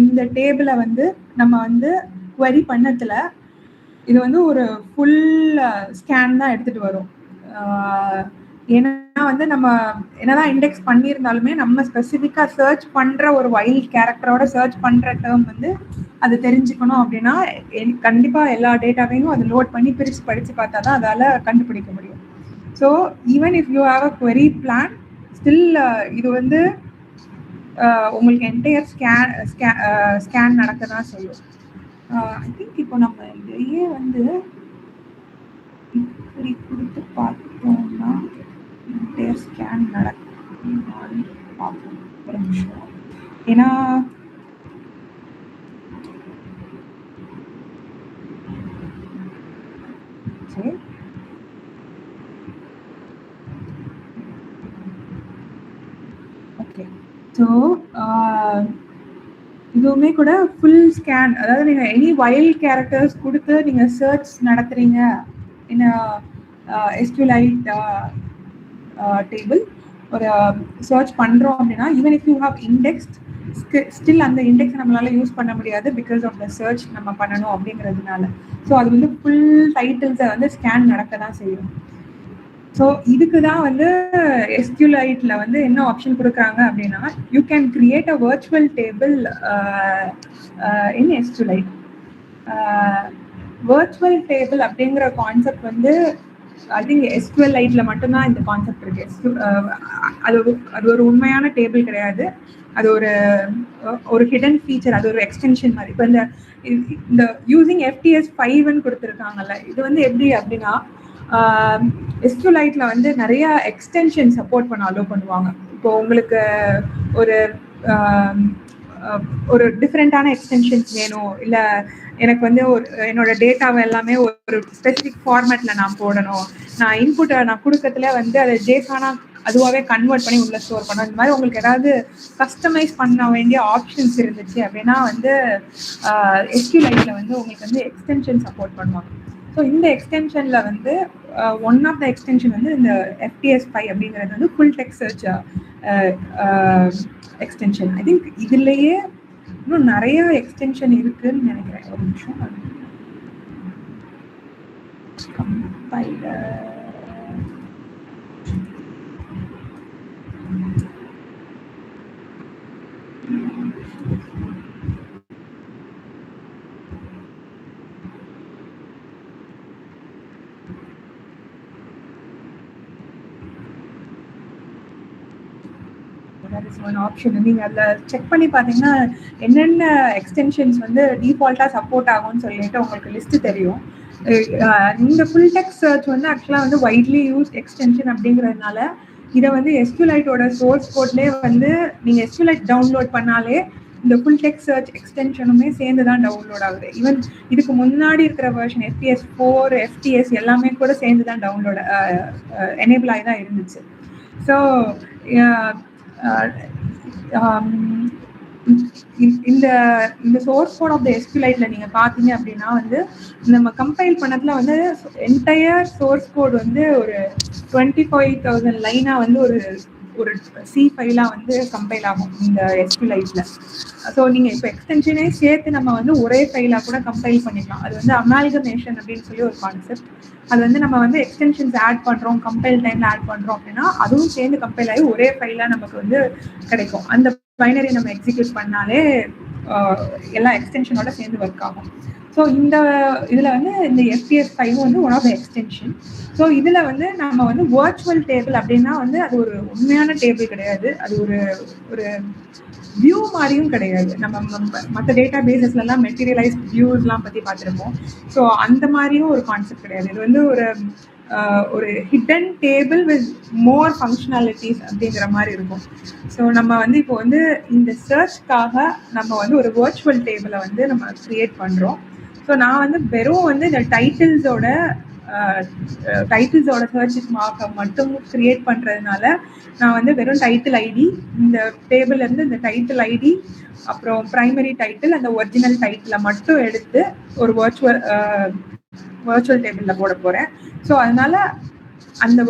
இந்த டேபிளை வந்து நம்ம வந்து குவெரி பண்ணத்தில் இது வந்து ஒரு ஃபுல் ஸ்கேன் தான் எடுத்துகிட்டு வரும். ஏன்னா வந்து நம்ம என்னதான் இண்டெக்ஸ் பண்ணியிருந்தாலுமே நம்ம ஸ்பெசிஃபிக்காக சர்ச் பண்ணுற ஒரு வைல்ட் கேரக்டரோட சர்ச் பண்ணுற டேர்ம் வந்து அது தெரிஞ்சுக்கணும் அப்படின்னா கண்டிப்பாக எல்லா டேட்டாவையும் அது லோட் பண்ணி பிரித்து படித்து பார்த்தா தான் அதால் கண்டுபிடிக்க முடியும். So even if you have a query plan still இது வந்து உங்களுக்கு என்டையர் ஸ்கேன் நடக்க தான் சொல்லும். ஐ திங்க் இப்போ நம்ம இதையே வந்து இப்படி கொடுத்து பார்த்தோம்னா என்டையர் ஸ்கேன் நடக்கும் பார்ப்போம் ஒரு நிமிஷம். ஏன்னா சரி ஓகே. ஸோ இதுவுமே கூட ஃபுல் ஸ்கேன், அதாவது நீங்கள் எனி வைல்ட் கேரக்டர்ஸ் கொடுத்து நீங்கள் சர்ச் நடத்துறீங்க இன் SQLite டேபிள் ஒரு சர்ச் பண்ணுறோம் அப்படின்னா even if you have indexed still அந்த இண்டெக்ஸை நம்மளால யூஸ் பண்ண முடியாது பிகாஸ் ஆஃப் த சர்ச் நம்ம பண்ணணும் அப்படிங்கிறதுனால. ஸோ அது வந்து ஃபுல் டைட்டில்ஸை வந்து ஸ்கேன் நடக்க தான் செய்யும். ஸோ இதுக்கு தான் வந்து SQLite வந்து என்ன ஆப்ஷன் கொடுக்குறாங்க அப்படின்னா you can create a virtual table in SQLite. Virtual table அப்படிங்கிற கான்செப்ட் வந்து ஐ திங்க் SQLite மட்டும்தான் இந்த கான்செப்ட் இருக்கு. அது ஒரு உண்மையான டேபிள் கிடையாது. அது ஒரு ஹிடன் ஃபீச்சர், அது ஒரு எக்ஸ்டென்ஷன் மாதிரி. இப்போ இந்த யூசிங் FTS 5ன்னு கொடுத்துருக்காங்கல்ல, இது வந்து எப்படி அப்படின்னா SQLite வந்து நிறைய எக்ஸ்டென்ஷன் சப்போர்ட் பண்ண அலோவ் பண்ணுவாங்க. இப்போ உங்களுக்கு ஒரு டிஃப்ரெண்ட்டான எக்ஸ்டென்ஷன்ஸ் வேணும், இல்லை எனக்கு வந்து என்னோட டேட்டாவை எல்லாமே ஒரு ஸ்பெசிஃபிக் ஃபார்மேட்டில் நான் போடணும், நான் இன்புட்டை நான் கொடுக்கறதுல வந்து அதை ஜேசானா அதுவாகவே கன்வெர்ட் பண்ணி உள்ள ஸ்டோர் பண்ணணும், இந்த மாதிரி உங்களுக்கு ஏதாவது கஸ்டமைஸ் பண்ண வேண்டிய ஆப்ஷன்ஸ் இருந்துச்சு அப்படின்னா வந்து SQLite வந்து உங்களுக்கு வந்து எக்ஸ்டென்ஷன் சப்போர்ட் பண்ணுவாங்க. ஸோ இந்த எக்ஸ்டென்ஷனில் வந்து ஒன் ஆஃப் த எக்ஸ்டென்ஷன் வந்து இந்த FTS 5 அப்படிங்கிறது வந்து full text search extension. I think இதுலேயே இன்னும் நிறைய எக்ஸ்டென்ஷன் இருக்குன்னு நினைக்கிறேன். ஒரு நிமிஷம் கம்பைலர் ஆப்ஷன் நீங்க அதுல செக் பண்ணி பாத்தீங்கன்னா என்னென்ன எக்ஸ்டென்ஷன்ஸ் வந்து டிஃபால்ட்டா சப்போர்ட் ஆகும்னு சொல்லிட்டு உங்களுக்கு லிஸ்ட் தெரியும். இந்த ஃபுல் டெக்ஸ்ட் சர்ச் வந்து ஆக்சுவலா வந்து வைட்லி யூஸ் எக்ஸ்டென்ஷன் அப்படிங்கிறதுனால இதை வந்து SQLiteோட சோர்ஸ் கோட்லேயே வந்து நீங்க SQLite டவுன்லோட் பண்ணாலே இந்த ஃபுல் டெக்ஸ்ட் சர்ச் எக்ஸ்டென்ஷனுமே சேர்ந்து தான் டவுன்லோட் ஆகுது. ஈவன் இதுக்கு முன்னாடி இருக்கிற வெர்ஷன் FTS 4 FTS எல்லாமே கூட சேர்ந்து தான் டவுன்லோட் எனேபிள் ஆகி தான் இருந்துச்சு. ஸோ இந்த சோர்ஸ் கோட் ஆஃப் த SQLiteல நீங்க பாத்தீங்க அப்படின்னா வந்து நம்ம கம்பைல் பண்ணதுல வந்து என்டையர் சோர்ஸ் கோட் வந்து ஒரு 25,000 லைனா வந்து ஒரு C ஃபைலா வந்து கம்பைல் ஆகும் இந்த SQLiteல. ஸோ நீங்க இப்போ எக்ஸ்டென்ஷனே சேர்த்து நம்ம வந்து ஒரே ஃபைலா கூட கம்பைல் பண்ணிக்கலாம். அது வந்து அமால்கமேஷன் அப்படின்னு சொல்லி ஒரு கான்செப்ட். அது வந்து நம்ம வந்து எக்ஸ்டென்ஷன்ஸ் ஆட் பண்றோம், கம்பைல் டைம்ல ஆட் பண்றோம் அப்படின்னா அதுவும் சேர்ந்து கம்பைல் ஆகி ஒரே ஃபைலா நமக்கு வந்து கிடைக்கும். அந்த பைனரி நம்ம எக்ஸிக்யூட் பண்ணாலே எல்லா எக்ஸ்டென்ஷனோட சேர்ந்து ஒர்க் ஆகும். ஸோ இந்த இதில் வந்து இந்த FTS 5 வந்து one of the extension. So இதில் வந்து நம்ம வந்து வர்ச்சுவல் டேபிள் அப்படின்னா வந்து அது ஒரு உண்மையான டேபிள் கிடையாது, அது ஒரு வியூ மாதிரியும் கிடையாது. நம்ம மற்ற டேட்டா பேசஸ்லாம் மெட்டீரியலைஸ்ட் வியூஸ்லாம் பற்றி பார்த்துருப்போம். ஸோ அந்த மாதிரியும் ஒரு கான்செப்ட் கிடையாது. இது வந்து ஒரு hidden table with more functionalities அப்படிங்கிற மாதிரி இருக்கும். ஸோ நம்ம வந்து இப்போ வந்து இந்த சர்ச்காக நம்ம வந்து ஒரு வர்ச்சுவல் டேபிளை வந்து நம்ம கிரியேட் பண்ணுறோம். ஸோ நான் வந்து வெறும் வந்து இந்த டைட்டில்ஸோட சர்ச்சுக்காக மட்டும் கிரியேட் பண்ணுறதுனால நான் வந்து வெறும் டைட்டில் ஐடி, இந்த டேபிள் இருந்து இந்த டைட்டில் ஐடி அப்புறம் ப்ரைமரி டைட்டில் அந்த ஒரிஜினல் டைட்டிலை மட்டும் எடுத்து ஒரு வர்ச்சுவல் டேபிளில் போட போகிறேன். ஸோ அதனால அந்த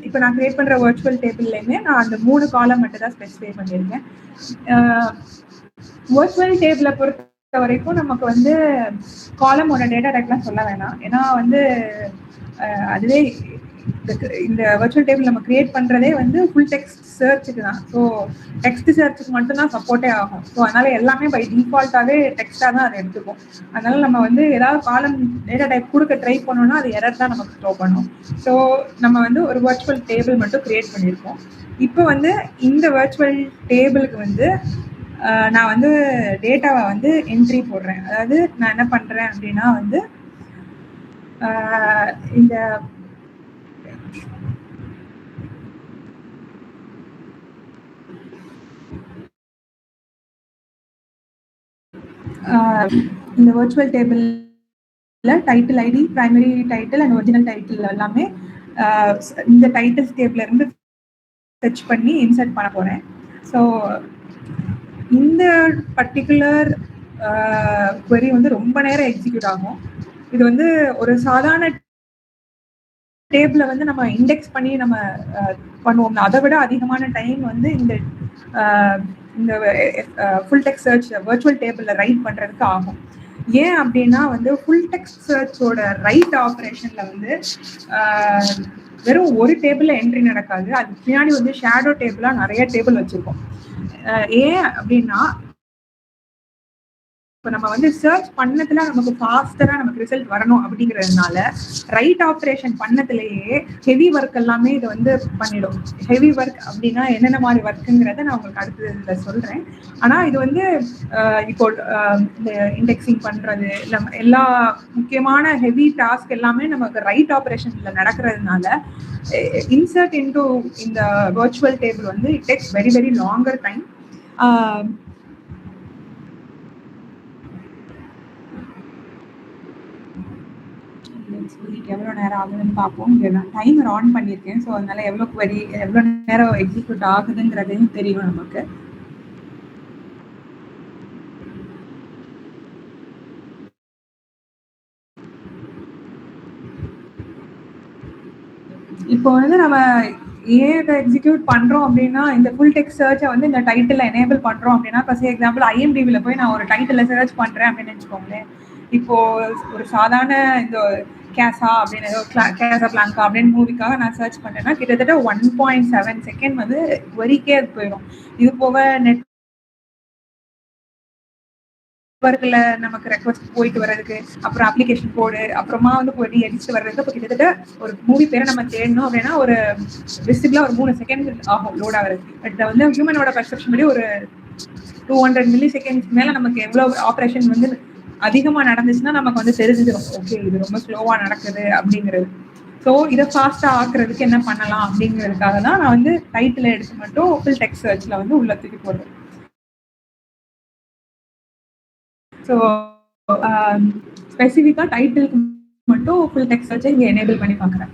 இப்போ நான் கிரியேட் பண்ணுற வர்ச்சுவல் டேபிள்லையுமே நான் அந்த 3 காலம் மட்டும் தான் ஸ்பெசிஃபை பண்ணியிருக்கேன். வர்ச்சுவல் டேபிளை பொறுத்த வரைக்கும் நமக்கு வந்து காலமோட டேட்டா டைப்லாம் சொல்ல வேணாம். ஏன்னா வந்து அதுவே இந்த வர்ச்சுவல் டேபிள் நம்ம கிரியேட் பண்ணுறதே வந்து ஃபுல் டெக்ஸ்ட் சர்ச்சுக்கு தான். ஸோ டெக்ஸ்ட் சர்ச்சுக்கு மட்டும்தான் சப்போர்ட்டே ஆகும். ஸோ அதனால எல்லாமே பை டிஃபால்ட்டாகவே டெக்ஸ்ட்டாக தான் அதை எடுத்துக்கும். அதனால நம்ம வந்து ஏதாவது காலம் டேட்டா டைப் கொடுக்க ட்ரை பண்ணோம்னா அது எரர் தான் நமக்கு த்ரோ பண்ணும். ஸோ நம்ம வந்து ஒரு வர்ச்சுவல் டேபிள் மட்டும் கிரியேட் பண்ணியிருக்கோம். இப்போ வந்து இந்த வர்ச்சுவல் டேபிளுக்கு வந்து நான் வந்து டேட்டாவை வந்து என்ட்ரி போடுறேன். அதாவது நான் என்ன பண்ணுறேன் அப்படின்னா வந்து இந்த வர்ச்சுவல் டேபிள்ல title ID, primary title and original title எல்லாமே இந்த டைட்டில்ஸ் டேபிள்ல இருந்து சர்ச் பண்ணி இன்சர்ட் பண்ண போறேன். ஸோ இந்த பர்டிகுலர் query வந்து ரொம்ப நேரம் எக்ஸிக்யூட் ஆகும். இது வந்து ஒரு சாதாரண டேபிளை வந்து நம்ம இண்டெக்ஸ் பண்ணி நம்ம பண்ணுவோம், அதை விட அதிகமான டைம் வந்து இந்த ஃபுல் டெக்ஸ்ட் சர்ச் வர்ச்சுவல் டேபிளில் ரைட் பண்ணுறதுக்கு ஆகும். ஏன் அப்படின்னா வந்து ஃபுல் டெக்ஸ்ட் சர்ச்சோட ரைட் ஆப்ரேஷனில் வந்து வெறும் ஒரு டேபிளில் என்ட்ரி நடக்காது, அது பின்னாடி வந்து ஷேடோ டேபிளாக நிறைய டேபிள் வச்சுருக்கோம். ஏன் அப்படின்னா இப்போ நம்ம வந்து சர்ச் பண்ணதுல நமக்கு ஃபாஸ்டரா நமக்கு ரிசல்ட் வரணும் அப்படிங்கிறதுனால ரைட் ஆப்ரேஷன் பண்ணதுலேயே ஹெவி ஒர்க் எல்லாமே இது வந்து பண்ணிடும். ஹெவி ஒர்க் அப்படின்னா என்னென்ன மாதிரி ஒர்க்குங்கிறத நான் உங்களுக்கு அடுத்ததுல சொல்றேன். ஆனா இது வந்து இப்போ இந்த இண்டெக்ஸிங் பண்றது எல்லா முக்கியமான ஹெவி டாஸ்க் எல்லாமே நமக்கு ரைட் ஆப்ரேஷன்ல நடக்கிறதுனால இன்சர்ட் இன்டு இந்த வர்ச்சுவல் டேபிள் வந்து it tax very very longer time. எவ்வளோ நேரம் ஆகுதுன்னு பார்ப்போம். நான் டைமர் ஆன் பண்ணியிருக்கேன். ஸோ அதனால எவ்வளோ நேரம் எக்ஸிக்யூட் ஆகுதுங்கிறதையும் தெரியும் நமக்கு. இப்போ வந்து நம்ம ஏன் இதை எக்ஸிக்யூட் பண்றோம் அப்படின்னா, இந்த ஃபுல் டெக்ஸ்ட் சர்ச்சை வந்து இந்த டைட்டில் எனேபிள் பண்றோம் அப்படின்னா, ஃபார் எக்ஸாம்பிள் ஐஎம்டிபில போய் நான் ஒரு டைட்டில் சர்ச் பண்றேன் அப்படின்னு வச்சுக்கோங்களேன். இப்போ ஒரு சாதாரண இந்த கேசா அப்படின்னு ஏதோ கேசா பிளாங்கா அப்படின்னு மூவிக்காக நான் சர்ச் பண்ணேன்னா கிட்டத்தட்ட 1.7 செகண்ட் வந்து வரிக்கே அது போயிடும். இது போக நெட்வொர்க்ல நமக்கு ரெக்வஸ்ட் போயிட்டு வர்றதுக்கு, அப்புறம் அப்ளிகேஷன் கோடு, அப்புறமா வந்து போய் எடிச்சு வர்றதுக்கு இப்போ கிட்டத்தட்ட ஒரு மூவி பேரை நம்ம தேடணும் அப்படின்னா ஒரு விசிபிளா ஒரு 3 செகண்ட் ஆகும் லோட் ஆகுறதுக்கு. பட் வந்து ஹியூமனோட பர்செப்ஷன் படி ஒரு 200 மில்லி செகண்ட்ஸ்க்கு மேல நமக்கு எவ்வளவு ஆப்ரேஷன் வந்து அதிகமா நடந்துச்சுன்னா நமக்கு வந்து தெரிஞ்சிடும், ஓகே இது ரொம்ப ஸ்லோவா நடக்குது அப்படிங்கிறது. ஸோ இதை ஃபாஸ்டா ஆக்குறதுக்கு என்ன பண்ணலாம் அப்படிங்கிறதுக்காக தான் நான் வந்து டைட்டில் எடுத்து மட்டும் ஃபுல் டெக்ஸ்ட் சர்ச்ல வந்து உள்ள தூக்கி போடுறேன். ஸோ ஸ்பெசிஃபிக்கா டைட்டிலுக்கு மட்டும் ஃபுல் டெக்ஸ்ட் சர்ச்சை இங்கே எனேபிள் பண்ணி பார்க்குறேன்.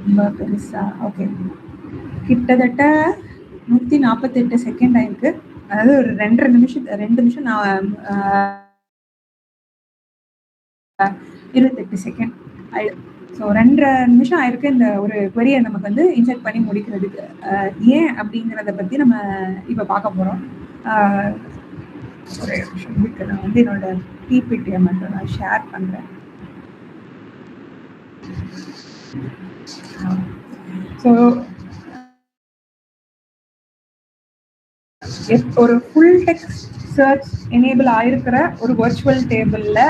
ரொம்ப பெருசா ஓகே, கிட்டத்தட்ட 148 செகண்ட் ஆயிருக்கு. அதாவது ஒரு 2 நிமிஷம் நான் 28 செகண்ட் ஆயிருக்கு. ஸோ 2 நிமிஷம் ஆயிருக்கு இந்த ஒரு query-யை நமக்கு வந்து இன்செர்ட் பண்ணி முடிக்கிறதுக்கு. ஏன் அப்படிங்கிறத பத்தி நம்ம இப்போ பார்க்க போறோம். ஒரு நிமிஷம் நான் வந்து என்னோட பிபிடியை மட்டும் நான் ஷேர் பண்றேன். ஸோ ஒரு ஃபுல் டெக்ஸ்ட் சர்ச் எனேபிள் ஆயிருக்கிற ஒரு வர்ச்சுவல் டேபிள்ல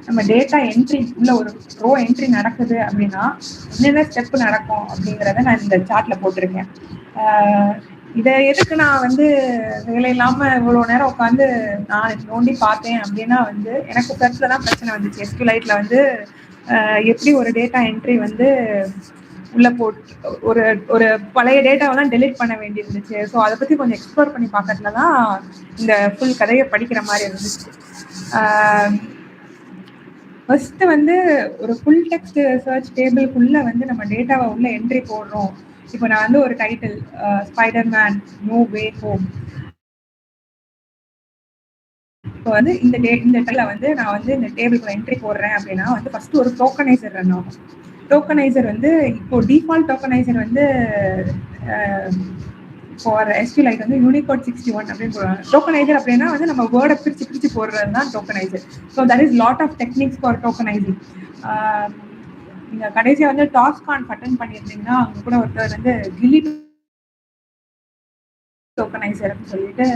நம்ம டேட்டா என்ட்ரி உள்ள ஒரு ரோ என்ட்ரி நடக்குது அப்படின்னா என்னென்ன ஸ்டெப் நடக்கும் அப்படிங்கிறத நான் இந்த சார்ட்ல போட்டிருக்கேன். இதை எதுக்கு நான் வந்து வேலை இல்லாம இவ்வளவு நேரம் உட்காந்து நான் நோண்டி பார்த்தேன் அப்படின்னா வந்து எனக்கு சர்ச்ல தான் பிரச்சனை வந்துச்சு. SQLite வந்து எப்படி ஒரு டேட்டா என்ட்ரி வந்து உள்ள போட்டு ஒரு ஒரு பழைய டேட்டாவெல்லாம் டெலிட் பண்ண வேண்டி இருந்துச்சு. ஸோ அதை பத்தி கொஞ்சம் எக்ஸ்ப்ளோர் பண்ணி பார்க்கறதுல தான் இந்த ஃபுல் கதையை படிக்கிற மாதிரி இருந்துச்சு. ஃபர்ஸ்ட் வந்து ஒரு ஃபுல் டெக்ஸ்ட் சர்ச் டேபிளுக்குள்ள வந்து நம்ம டேட்டாவை உள்ள என்ட்ரி போடுறோம். இப்போ நான் வந்து ஒரு title Spiderman no way home, இப்போ வந்து இந்த டைட்டில வந்து நான் வந்து இந்த டேபிளுக்குள்ள என்ட்ரி போடுறேன் அப்படின்னா வந்து ஃபர்ஸ்ட் ஒரு டோக்கனைசர் ரன் ஆகும். டோக்கனைசர் வந்து இப்போ டிஃபால்ட் டோக்கனைசர் வந்து ஃபார் SQLite வந்து யூனிகோட் 61 அப்படின்னு போடுவாங்க. டோக்கனைசர் அப்படின்னா வந்து நம்ம வேர்டை பிரிச்சு போடுறது தான் tokenizer. So that is lot of techniques for tokenizing. நீங்க கடைசியா வந்து டாஸ்கான் அட்டெண்ட் பண்ணியிருந்தீங்கன்னா அங்க கூட ஒருத்தர் வந்து கில்லி டோக்கனைசர் சொல்லிட்டு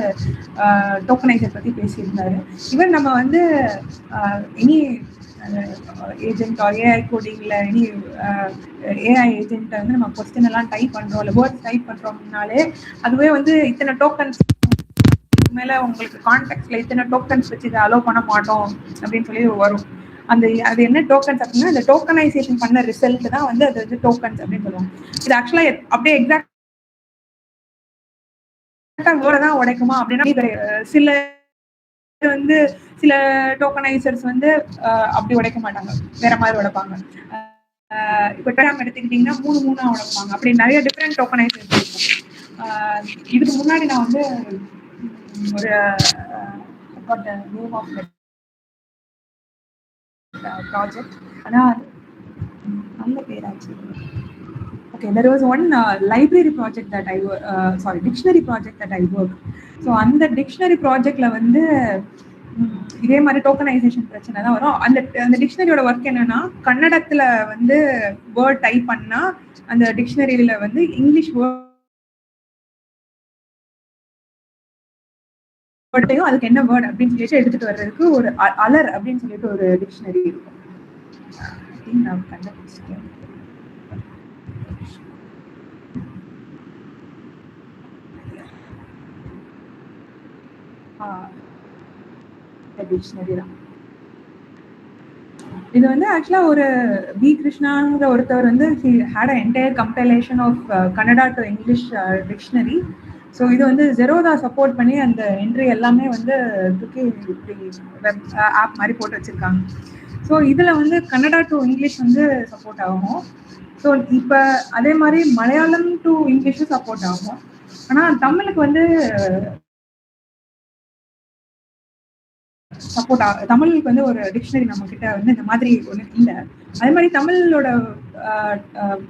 டோக்கனைசர் பத்தி பேசியிருந்தாரு. ஈவன் நம்ம வந்து எனி ஏஜென்ட் ஆர் ஏஐ கோடிங்ல எனி ஏஐ ஏஜென்ட் வந்து நம்ம கொஸ்டின் எல்லாம் டைப் பண்றோம் இல்லை வேர்ட்ஸ் டைப் பண்றோம்னாலே அதுவே வந்து இத்தனை டோக்கன்ஸ் மேல உங்களுக்கு கான்டெக்ட்ல இத்தனை டோக்கன்ஸ் வச்சு இதை அலோவ் பண்ண மாட்டோம் அப்படின்னு சொல்லி வரும். அது என்ன டோக்கன்ஸ் அப்படின்னா இந்த டோக்கனைசேஷன் பண்ண ரிசல்ட் தான் வந்து அது வந்து டோக்கன்ஸ் அப்படின்னு சொல்லுவாங்க. இது ஆக்சுவலா அப்படியே எக்ஸாக்ட் தான் உடைக்குமா அப்படின்னா சில வந்து சில டோக்கனைசர்ஸ் வந்து அப்படி உடைக்க மாட்டாங்க, வேற மாதிரி உடைப்பாங்க. இப்போ டெலாம் எடுத்துக்கிட்டீங்கன்னா 3 உடைப்பாங்க. அப்படி நிறைய டிஃப்ரெண்ட் டோக்கனைசர்ஸ் இருக்கும். இதுக்கு முன்னாடி நான் வந்து ஒரு நேம் ஆஃப் ப்ராஜெக்ட், ஆனால் நல்ல பேராச்சு. Okay, there was one library project that dictionary project that I worked. So அந்த dictionary projectல வந்து இதே மாதிரி டோக்கனைசேஷன் பிரச்சனை தான் வரும். அந்த டிக்ஷனரியோட ஒர்க் என்னன்னா கன்னடத்துல வந்து வேர்ட் டைப் பண்ணா அந்த டிக்ஷனரியில வந்து இங்கிலீஷ் வேர்ட் வேர்டையும் அதுக்கு என்ன வேர்ட் அப்படின்னு சொல்லிட்டு எடுத்துட்டு வர்றதுக்கு ஒரு அலர் அப்படின்னு சொல்லிட்டு ஒரு டிக்ஷனரி இருக்கும். நான் கண்டுபிடிச்சிட்டேன். டிக்ஷனரி தான் இது வந்து. ஆக்சுவலா ஒரு பி கிருஷ்ணாங்கிற ஒருத்தவர் வந்து he had an entire compilation of Kannada to English dictionary. So இது வந்து ஜெரோதா சப்போர்ட் பண்ணி அந்த என்ட்ரி எல்லாமே வந்து தூக்கி வெப் ஆப் மாதிரி போட்டு வச்சிருக்காங்க. ஸோ இதில் வந்து கன்னடா டு இங்கிலீஷ் வந்து சப்போர்ட் ஆகும். ஸோ இப்போ அதே மாதிரி மலையாளம் டு இங்கிலீஷும் சப்போர்ட் ஆகும். ஆனால் தமிழுக்கு வந்து சப்போர்ட் தமிழுக்கு வந்து ஒரு டிக்ஷனரி நம்ம கிட்ட வந்து இந்த மாதிரி ஒன்று இல்லை. அதே மாதிரி தமிழோட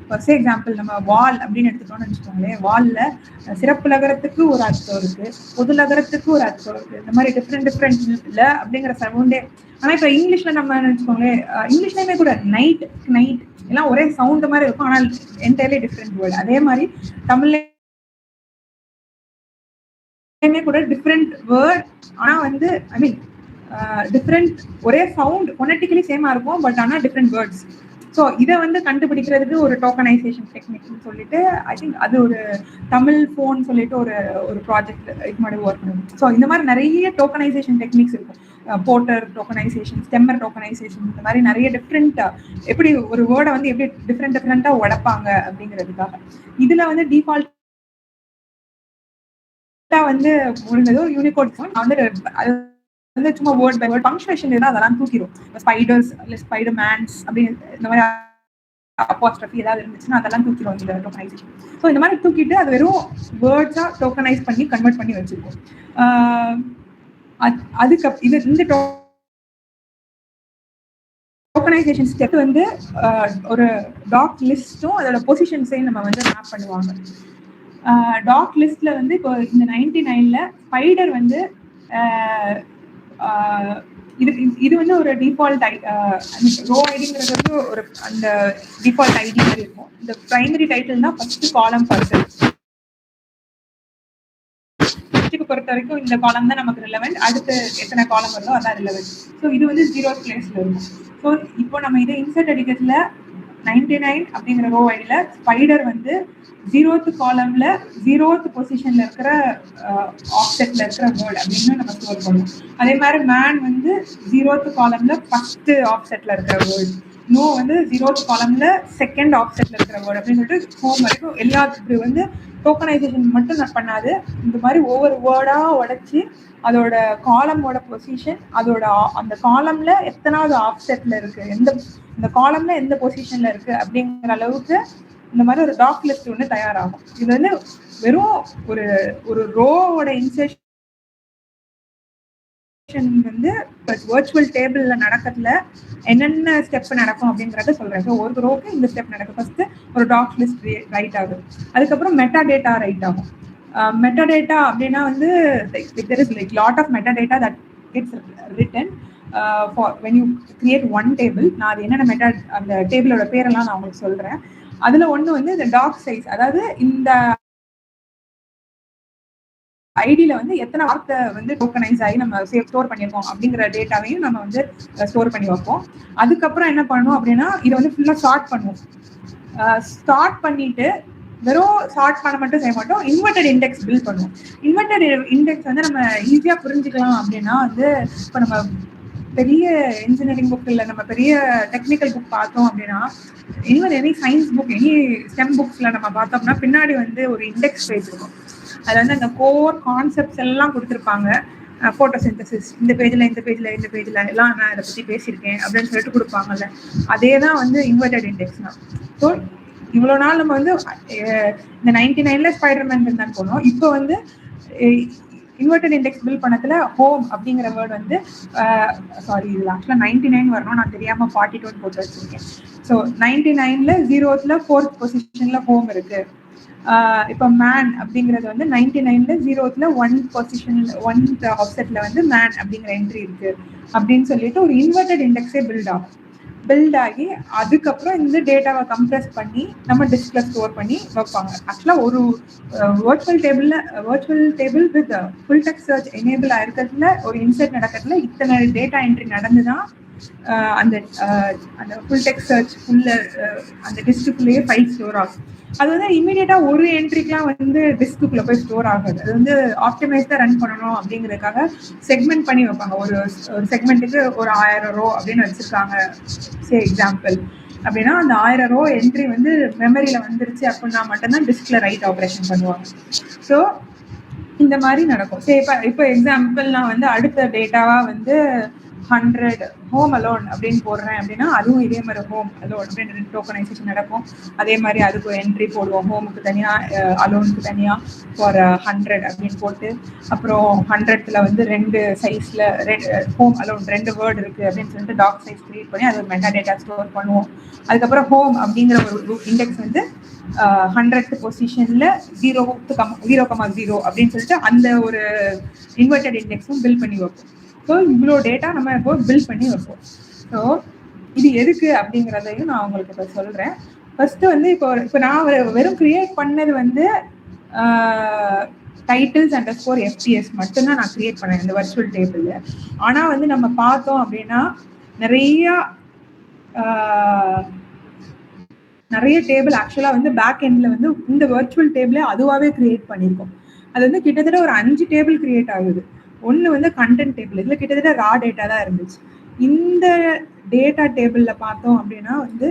ஃபர்ஸ்ட் எக்ஸாம்பிள் நம்ம வால் அப்படின்னு எடுத்துட்டோம்னு வச்சுக்கோங்களேன். வால்ல சிறப்புலகரத்துக்கு ஒரு அர்த்தம் இருக்கு, பொதுலகரத்துக்கு ஒரு அர்த்தம் இருக்கு. இந்த மாதிரி டிஃப்ரெண்ட் இல்லை அப்படிங்கிற சவுண்டே. ஆனால் இப்போ இங்கிலீஷ்ல நம்ம வச்சுக்கோங்களேன், இங்கிலீஷ்லயுமே கூட நைட் எல்லாம் ஒரே சவுண்ட் மாதிரி இருக்கும், ஆனால் என்டையர்லி டிஃப்ரெண்ட் வேர்டு. அதே மாதிரி தமிழ்லயுமே கூட டிஃப்ரெண்ட் வேர்ட், ஆனா வந்து ஐ மீன் டிஃப்ரெண்ட் ஒரே சவுண்ட் ஃபோனட்டிக்கலி சேமா இருக்கும், பட் ஆனால் டிஃப்ரெண்ட் வேர்ட்ஸ். ஸோ இதை வந்து கண்டுபிடிக்கிறதுக்கு ஒரு டோக்கனைசேஷன் டெக்னிக்னு சொல்லிட்டு ஐ திங்க் அது ஒரு தமிழ் ஃபோன் சொல்லிட்டு ஒரு ப்ராஜெக்ட் இது மாதிரி ஒர்க் பண்ணுவோம். ஸோ இந்த மாதிரி நிறைய டோக்கனைசேஷன் டெக்னிக்ஸ் இருக்கும். போர்ட்டர் டோக்கனைசேஷன், ஸ்டெம்மர் டோக்கனைசேஷன், இந்த மாதிரி நிறைய டிஃப்ரெண்ட் எப்படி ஒரு வேர்டை வந்து எப்படி டிஃப்ரெண்டா உடைப்பாங்க அப்படிங்கிறதுக்காக. இதுல வந்து டிஃபால்ட்டா வந்து முடிஞ்சதோ யூனிகோட் ஃபோன் வந்து அது வந்து சும்மா வேர்ட் பை வேர்ட் பங்க்சுவேஷன் இருந்தால் அதெல்லாம் தூக்கிடும். ஸ்பைடர்ஸ் இல்லை ஸ்பைடர் மேன்ஸ் அப்படின்னு இந்த மாதிரி அப்பாஸ்ட்ரஃபி ஏதாவது இருந்துச்சுன்னா அதெல்லாம் தூக்கிடும் இந்த டோக்கனைசேஷன். ஸோ இந்த மாதிரி தூக்கிட்டு அது வெறும் வேர்ட்ஸாக டோக்கனைஸ் பண்ணி கன்வெர்ட் பண்ணி வச்சிருக்கோம். அதுக்கு இது இந்த டோக்கனைசேஷன் ஸ்டெப் வந்து ஒரு டாக் லிஸ்ட்டும் அதோட பொசிஷன்ஸையும் நம்ம வந்து மேப் பண்ணுவாங்க. டாக் லிஸ்ட்ல வந்து இப்போ இந்த 99ல ஸ்பைடர் வந்து இது வந்து ஒரு டிஃபால்ட் ரோ ஐடிங்கிறது வந்து ஒரு அந்த டிஃபால்ட் ஐடி மாதிரி இருக்கும். இந்த பிரைமரி டைட்டில் தான் ஃபர்ஸ்ட் காலம் பொறுத்த வரைக்கும் இந்த காலம் தான் நமக்கு ரிலவெண்ட். அடுத்து எத்தனை காலம் வருதோ அதான் ரிலவெண்ட். ஸோ இது வந்து 0th பிளேஸ்ல இருக்கும். ஸோ இப்போ நம்ம இதை இன்சர்ட் அடிக்கிறதுல 99 அப்படிங்கிற ரோ ஐடியில ஸ்பைடர் வந்து 0th காலம்ல 0th பொசிஷன்ல இருக்கிற ஆப்செட்ல இருக்கிற வேர்ட் அப்படின்னு நம்ம ஸ்டோர் பண்ணுவோம். அதே மாதிரி மேன் வந்து 0th காலம்ல ஃபர்ஸ்ட் ஆப்செட்ல இருக்கிற வேர்ட், நோ வந்து 0th காலம்ல செகண்ட் ஆப்செட்ல இருக்கிற வேர்ட் அப்படின்னு சொல்லிட்டு ஹோம் வரைக்கும் எல்லாத்துக்கும் வந்து டோக்கனைசேஷன் மட்டும் நான் பண்ணாது, இந்த மாதிரி ஒவ்வொரு வேர்டா உடைச்சி அதோட காலமோட பொசிஷன், அதோட அந்த காலம்ல எத்தனாவது ஆப்செட்ல இருக்கு, இந்த காலம்ல எந்த பொசிஷன்ல இருக்கு அப்படிங்கிற அளவுக்கு இந்த மாதிரி ஒரு டாக் லிஸ்ட் ஒன்று தயாராகும். இது வந்து வெறும் ஒரு ரோவோட இன்செர்ஷன் வந்து வர்ச்சுவல் டேபிள்ல நடக்கிறதுல என்னென்ன ஸ்டெப் நடக்கும் அப்படிங்கறத சொல்றேன். ஸோ ஒரு ரோக்கு இந்த ஸ்டெப் நடக்கும். ஃபர்ஸ்ட் ஒரு டாக் லிஸ்ட் ரைட் ஆகும், அதுக்கப்புறம் மெட்டா டேட்டா ரைட் ஆகும். மெட்டா டேட்டா அப்படின்னா வந்து there is like lot of metadata that gets written for when you create one table. நான் அது என்னென்ன மெட்டா அந்த டேபிளோட பேரெல்லாம் நான் உங்களுக்கு சொல்றேன். அதுல ஒண்ணு வந்து இந்த டாக் சைஸ், அதாவது இந்த ஐடியில வந்து எத்தனை வார்த்தை வந்து டோக்கனைஸ் ஆகி நம்ம ஸ்டோர் பண்ணியிருக்கோம் அப்படிங்கிற டேட்டாவையும் நம்ம வந்து ஸ்டோர் பண்ணி வைப்போம். அதுக்கப்புறம் என்ன பண்ணணும் அப்படின்னா இதை வந்து ஃபுல்லா ஸ்டார்ட் பண்ணுவோம். ஸ்டார்ட் பண்ணிட்டு வெறும் ஸ்டார்ட் பண்ண மட்டும் செய்ய மாட்டோம், இன்வெர்டட் இண்டெக்ஸ் பில்ட் பண்ணுவோம். இன்வெர்டட் இண்டெக்ஸ் வந்து நம்ம ஈஸியா புரிஞ்சுக்கலாம் அப்படின்னா வந்து இப்போ நம்ம பெரிய இன்ஜினியரிங் புக் இல்லை நம்ம பெரிய டெக்னிக்கல் புக் பார்த்தோம் அப்படின்னா, even any science book, any STEM புக்ஸ்ல நம்ம பார்த்தோம்னா பின்னாடி வந்து ஒரு இண்டெக்ஸ் பேஜ் இருக்கும். அது வந்து அந்த கோர் கான்செப்ட்ஸ் எல்லாம் கொடுத்துருப்பாங்க. ஃபோட்டோசிந்தசிஸ் இந்த பேஜ்ல எல்லாம் நான் இதை பற்றி பேசியிருக்கேன் அப்படின்னு சொல்லிட்டு கொடுப்பாங்கல்ல, அதே தான் வந்து இன்வெர்டட் இண்டெக்ஸ் தான். ஸோ இவ்வளோ நாள் நம்ம வந்து இந்த 99ல ஸ்பைடர்மேன் இருந்தான்னு போனோம். இப்போ வந்து இன்வெர்டட் இண்டெக்ஸ் பில்ட் பண்ணதுல ஹோம் அப்படிங்கிற வேர்டு வந்து சாரி இது ஆக்சுவலாக 99 வரணும், நான் தெரியாம 42 போட்டு வச்சிருக்கேன். ஸோ 99ல 0th 4th பொசிஷன்ல ஹோம் இருக்கு. இப்போ மேன் அப்படிங்கிறது வந்து 99ல 0th 1 பொசிஷன்ல 1 ஆப்செட்ல வந்து மேன் அப்படிங்கிற என்ட்ரி இருக்கு அப்படின்னு சொல்லிட்டு ஒரு இன்வெர்டட் இண்டெக்ஸே பில்ட் ஆகும். பில்ட் ஆகி அதுக்கப்புறம் இந்த டேட்டாவை கம்ப்ரஸ் பண்ணி நம்ம டிஸ்க்ல ஸ்டோர் பண்ணி வைப்பாங்க. ஆக்சுவலாக ஒரு virtual table with full text search enable ஆயிருக்கிறதுல ஒரு இன்சர்ட் நடக்கிறதுல இத்தனை டேட்டா என்ட்ரி நடந்து தான் அந்த அந்த ஃபுல் டெக்ஸ்ட் சர்ச் அந்த டிஸ்க்குள்ளேயே ஃபைல் ஸ்டோர் ஆகும். அது வந்து இமீடியட்டா ஒரு என்ட்ரிக்கெலாம் வந்து டிஸ்க்குள்ள போய் ஸ்டோர் ஆகாது. அது வந்து ஆப்டிமைஸ்டா ரன் பண்ணணும் அப்படிங்கிறதுக்காக செக்மெண்ட் பண்ணி வைப்பாங்க. ஒரு செக்மெண்ட்டுக்கு ஒரு 1000 ரோ அப்படின்னு வச்சிருக்காங்க சே எக்ஸாம்பிள் அப்படின்னா அந்த 1000 ரோ என்ட்ரி வந்து மெமரியில வந்துருச்சு அப்படின்னா மட்டும்தான் டிஸ்க்ல ரைட் ஆப்ரேஷன் பண்ணுவாங்க. ஸோ இந்த மாதிரி நடக்கும். சரி, இப்போ எக்ஸாம்பிள் நான் வந்து அடுத்த டேட்டாவா வந்து 100 ஹோம் அலோன் அப்படின்னு போடுறேன் அப்படின்னா அதுவும் இதே மாதிரி ஹோம் அலோன் அப்படின்னு டோக்கனைசேஷன் நடக்கும். அதே மாதிரி அதுக்கு என்ட்ரி போடுவோம். ஹோமுக்கு தனியாக, அலோனுக்கு தனியாக ஃபார் 100 அப்படின்னு போட்டு, அப்புறம் 100ல வந்து 2 சைஸில் ஹோம் அலோன் 2 வேர்டு இருக்குது அப்படின்னு சொல்லிட்டு டாக் சைஸ் கிரியேட் பண்ணி அது மெட்டா டேட்டா ஸ்டோர் பண்ணுவோம். அதுக்கப்புறம் ஹோம் அப்படிங்கிற ஒரு இண்டெக்ஸ் வந்து 100th பொசிஷன்ல 0,0 அப்படின்னு சொல்லிட்டு அந்த ஒரு இன்வெர்டட் இண்டெக்ஸும் பில்ட் பண்ணி வைப்போம். ஸோ இவ்வளோ டேட்டா நம்ம இப்போ பில்ட் பண்ணி வைப்போம். ஸோ இது எதுக்கு அப்படிங்கிறதையும் நான் உங்களுக்கு இப்போ சொல்கிறேன். ஃபர்ஸ்ட் வந்து இப்போ நான் வெறும் கிரியேட் பண்ணது வந்து டைட்டில்ஸ் _ FTS மட்டும்தான் நான் கிரியேட் பண்ணேன் இந்த வர்ச்சுவல் டேபிள்ல. ஆனால் வந்து நம்ம பார்த்தோம் அப்படின்னா நிறைய டேபிள் ஆக்சுவலாக வந்து பேக் எண்ட்ல வந்து இந்த வர்ச்சுவல் டேபிளே அதுவாகவே கிரியேட் பண்ணியிருக்கோம். அது வந்து கிட்டத்தட்ட ஒரு 5 டேபிள் கிரியேட் ஆகுது. ஒன்று வந்து கண்டென்ட் டேபிள், இதில் கிட்டத்தட்ட ரா டேட்டா தான் இருந்துச்சு. இந்த டேட்டா டேபிளில் பார்த்தோம் அப்படின்னா வந்து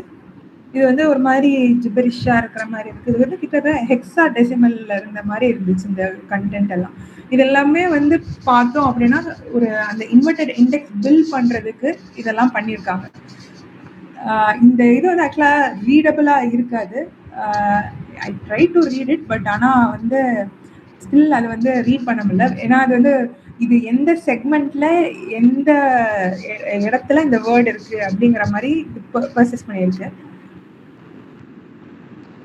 இது வந்து ஒரு மாதிரி ஜிபரிஷா இருக்கிற மாதிரி இருக்குது. இது வந்து கிட்டத்தட்ட ஹெக்ஸா டெசிமல்ல இருந்த மாதிரி இருந்துச்சு இந்த கண்டென்ட் எல்லாம். இது எல்லாமே வந்து பார்த்தோம் அப்படின்னா ஒரு அந்த இன்வெர்டட் இண்டெக்ஸ் பில்ட் பண்ணுறதுக்கு இதெல்லாம் பண்ணியிருக்காங்க. இந்த இது வந்து ஆக்சுவலாக ரீடபிளாக இருக்காது. I try to read it, but ஆனால் வந்து ஸ்டில் அது வந்து ரீட் பண்ண முடியல. ஏன்னா அது வந்து இது எந்த செக்மெண்ட்ல எந்த இடத்துல இந்த வேர்டு இருக்கு அப்படிங்கிற மாதிரி பர்சஸ் பண்ணியிருக்கு.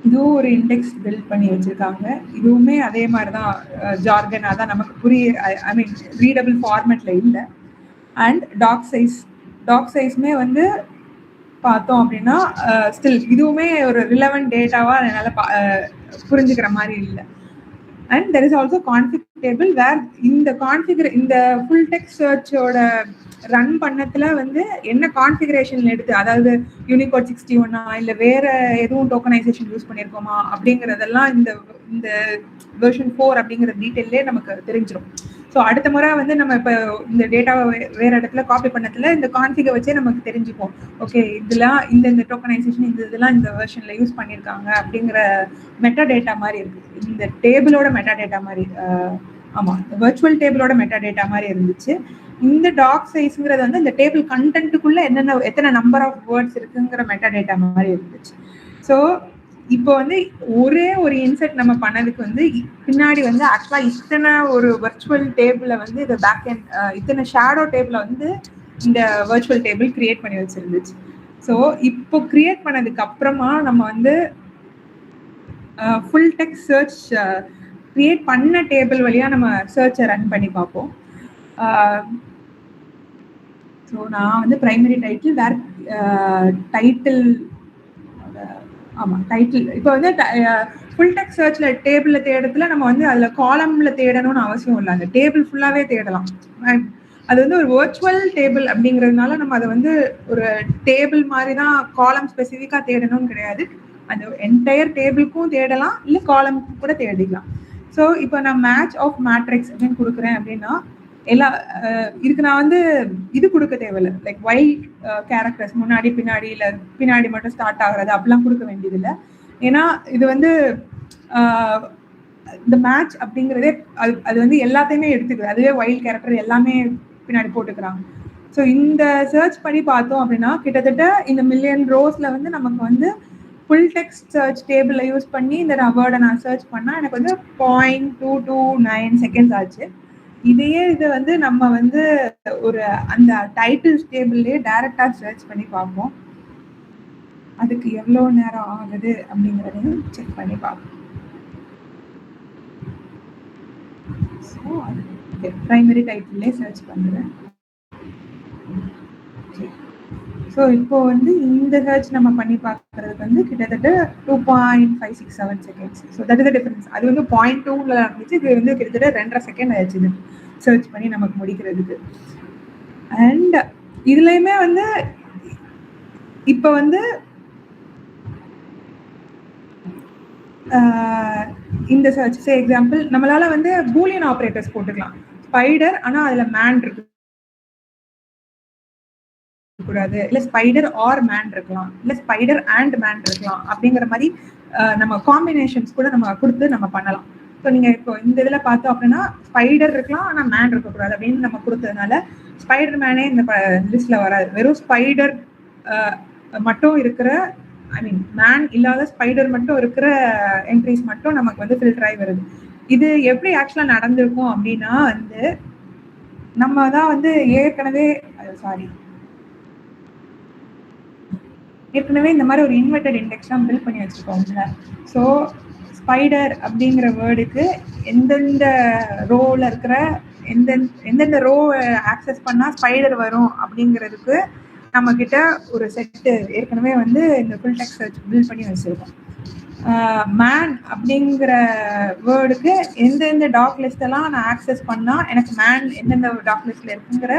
இதுவும் ஒரு இண்டெக்ஸ் பில்ட் பண்ணி வச்சிருக்காங்க. இதுவுமே அதே மாதிரி தான் ஜார்கன், அதான் நமக்கு ஐ மீன் ரீடபிள் ஃபார்மேட்ல இல்லை. அண்ட் டாக் சைஸ்மே வந்து பார்த்தோம் அப்படின்னா ஸ்டில் இதுவுமே ஒரு ரிலவெண்ட் டேட்டாவா என்னால் புரிஞ்சுக்கிற மாதிரி இல்லை. And there is also config table where இந்த ஃபுல் டெக்ஸ்ட் சர்ச்சோட ரன் பண்ணத்துல வந்து என்ன கான்ஃபிகரேஷன்ல எடுத்து, அதாவது யூனிகோட் 61 இல்லை வேற எதுவும் டோக்கனைசேஷன் யூஸ் பண்ணியிருக்கோமா அப்படிங்கிறதெல்லாம் இந்த வெர்ஷன் 4 அப்படிங்கிற டீட்டெயிலே நமக்கு தெரிஞ்சிடும். ஸோ அடுத்த முறை வந்து நம்ம இப்போ இந்த டேட்டாவை வேற இடத்துல காப்பி பண்ணத்துல இந்த கான்ஃபிகை வச்சே நமக்கு தெரிஞ்சுப்போம். ஓகே, இதெல்லாம் இந்த டோக்கனைசேஷன் இதெல்லாம் இந்த வெர்ஷன்ல யூஸ் பண்ணியிருக்காங்க அப்படிங்கிற மெட்டா டேட்டா மாதிரி இருக்கு. இந்த டேபிளோட மெட்டா டேட்டா மாதிரி, ஆமாம், வர்ச்சுவல் டேபிளோட மெட்டா டேட்டா மாதிரி இருந்துச்சு. இந்த டாக் சைஸ்ங்கிறது வந்து இந்த டேபிள் கண்டென்ட்டுக்குள்ள எத்தனை நம்பர் ஆஃப் வேர்ட்ஸ் இருக்குங்கிற மெட்டா டேட்டா மாதிரி இருந்துச்சு. ஸோ இப்போ வந்து ஒரே ஒரு இன்செர்ட் நம்ம பண்ணதுக்கு வந்து பின்னாடி வந்து ஆக்சுவலாக இத்தனை ஒரு வர்ச்சுவல் டேபிளை வந்து இந்த பேக் எண்ட் இத்தனை ஷேடோ டேபிளை வந்து இந்த வர்ச்சுவல் டேபிள் கிரியேட் பண்ணி வச்சிருந்துச்சு. ஸோ இப்போ கிரியேட் பண்ணதுக்கு அப்புறமா நம்ம வந்து ஃபுல் டெக்ஸ்ட் சர்ச் கிரியேட் பண்ண டேபிள் வழியாக நம்ம சர்ச்சை ரன் பண்ணி பார்ப்போம். ஸோ நான் வந்து ப்ரைமரி டைட்டில் வேர் டைட்டில், ஆமாம் டைட்டில். இப்போ வந்து ஃபுல் டெக்ஸ்ட் சர்ச்சில் டேபிளில் தேடுறதுல நம்ம வந்து அதில் காலமில் தேடணும்னு அவசியம் இல்லை. அந்த டேபிள் ஃபுல்லாகவே தேடலாம். அது வந்து ஒரு வர்ச்சுவல் டேபிள் அப்படிங்கிறதுனால நம்ம அதை வந்து ஒரு டேபிள் மாதிரி தான் காலம் ஸ்பெசிஃபிக்காக தேடணும்னு கிடையாது. அந்த என்டையர் டேபிளுக்கும் தேடலாம், இல்லை காலமுக்கும் கூட தேடிக்கலாம். ஸோ இப்போ நான் மேட்ச் ஆஃப் மேட்ரிக்ஸ் அப்படின்னு கொடுக்குறேன் அப்படின்னா இதுக்கு நான் வந்து இது கொடுக்க தேவையில்லை. லைக் வைல்ட் கேரக்டர்ஸ் முன்னாடி பின்னாடி இல்லை பின்னாடி மட்டும் ஸ்டார்ட் ஆகுறது அப்படிலாம் கொடுக்க வேண்டியதில்லை. ஏன்னா இது வந்து இந்த மேட்ச் அப்படிங்கிறதே அது வந்து எல்லாத்தையுமே எடுத்துக்குது. அதுவே வைல்ட் கேரக்டர் எல்லாமே பின்னாடி போட்டுக்கிறாங்க. ஸோ இந்த சர்ச் பண்ணி பார்த்தோம் அப்படின்னா கிட்டத்தட்ட இந்த மில்லியன் ரோஸ்ல வந்து நமக்கு வந்து ஃபுல் டெக்ஸ்ட் சர்ச் டேபிளை யூஸ் பண்ணி இந்த வேர்டை நான் சர்ச் பண்ணால் எனக்கு வந்து 0.229 செகண்ட்ஸ் ஆச்சு. இதையே இது வந்து நம்ம வந்து ஒரு அந்த டைட்டில்ஸ் டேபிள்லயே டைரக்டா சர்ச் பண்ணி பார்ப்போம். அதுக்கு எவ்வளோ நேரம் ஆகுது அப்படிங்கிறதையும் செக் பண்ணி பார்ப்போம். ஸோ ப்ரைமரி டைட்டில்லே சர்ச் பண்ணுறேன். ஸோ இப்போ வந்து இந்த சர்ச் நம்ம பண்ணி பார்க்கறதுக்கு வந்து கிட்டத்தட்ட 2.567 seconds. So that is the difference. அது வந்து 0.2ல இருந்துச்சு, இது வந்து கிட்டத்தட்ட 2.5 செகண்ட் ஆயிடுச்சு இது சர்ச் பண்ணி நமக்கு முடிக்கிறதுக்கு. அண்ட் இதுலயுமே வந்து இப்போ வந்து இந்த சர்ச் சே எக்ஸாம்பிள் நம்மளால வந்து பூலியன் ஆப்ரேட்டர்ஸ் போட்டுக்கலாம் ஸ்பைடர், ஆனா அதுல மேன் இருக்கு கூடாது, இல்ல ஸ்பைடர் ஆர் மேன் இருக்கலாம், இல்ல ஸ்பைடர் அண்ட் மேன் இருக்கலாம் அப்படிங்கிற மாதிரி நம்ம காம்பினேஷன்ஸ் கூட நம்ம கொடுத்து நம்ம பண்ணலாம். ஸோ நீங்க இப்போ இந்த இதுல பார்த்தோம் அப்படின்னா ஸ்பைடர் இருக்கலாம் ஆனா மேன் இருக்கக்கூடாது அப்படின்னு நம்ம கொடுத்ததுனால ஸ்பைடர் மேனே இந்த லிஸ்ட்ல வராது. வெறும் ஸ்பைடர் மட்டும் இருக்கிற ஐ மீன் மேன் இல்லாத ஸ்பைடர் மட்டும் இருக்கிற என்ட்ரிஸ் மட்டும் நமக்கு வந்து ஃபில்டர் ஆகி வருது. இது எப்படி ஆக்சுவலா நடந்திருக்கும் அப்படின்னா வந்து நம்ம தான் வந்து ஏற்கனவே இந்த மாதிரி ஒரு இன்வெர்டட் இண்டெக்ஸ் தான் பில்ட் பண்ணி வச்சிருக்கோம்ல. ஸோ ஸ்பைடர் அப்படிங்கிற வேர்டுக்கு எந்தெந்த ரோல இருக்கிற எந்தெந்த ரோ ஆக்சஸ் பண்ணா ஸ்பைடர் வரும் அப்படிங்கிறதுக்கு நம்ம கிட்ட ஒரு செட்டு ஏற்கனவே வந்து இந்த ஃபுல் டெக்ஸ்ட் சர்ச் பில்ட் பண்ணி வச்சிருக்கோம். மேன் அப்படிங்கிற வேர்டுக்கு எந்தெந்த டாக் லிஸ்ட் எல்லாம் நான் ஆக்சஸ் பண்ணா எனக்கு மேன் எந்தெந்த டாக் லிஸ்ட்ல இருக்குங்கிற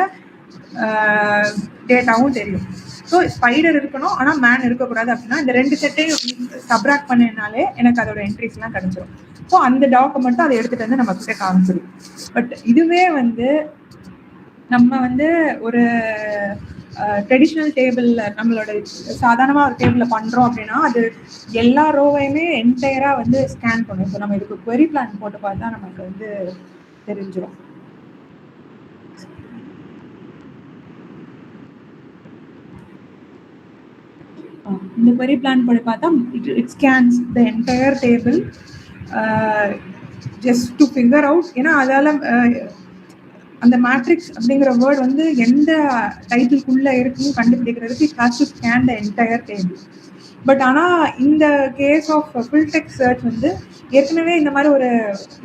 டேட்டாவும் தெரியும். ஸோ ஸ்பைடர் இருக்கணும் ஆனா மேன் இருக்கக்கூடாது அப்படின்னா இந்த ரெண்டு செட்டையும் சப்ராக்ட் பண்ணினாலே எனக்கு அதோட என்ட்ரிஸ் எல்லாம் கிடைச்சிடும். ஸோ அந்த டாக்கை மட்டும் அதை எடுத்துட்டு வந்து நம்ம கிட்ட காமிச்சிடும். பட் இதுவே வந்து நம்ம வந்து ஒரு ட்ரெடிஷ்னல் டேபிள்ல நம்மளோட சாதாரணமா ஒரு டேபிள்ல பண்றோம் அப்படின்னா அது எல்லா ரோவையுமே என்டையரா வந்து ஸ்கேன் பண்ணும். ஸோ நம்ம இதுக்கு query plan போட்டு பார்த்தா நமக்கு வந்து தெரிஞ்சிடும். இந்த query plan போட்டு பார்த்தா it scans the entire table just to figure out, ஏன்னா அதால அந்த மேட்ரிக்ஸ் அப்படிங்கிற வேர்ட் வந்து எந்த டைட்டிலுக்குள்ள இருக்குன்னு கண்டுபிடிக்கிறதுக்கு it has to scan the entire table. But ஆனால் இந்த case of full text search வந்து ஏற்கனவே இந்த மாதிரி ஒரு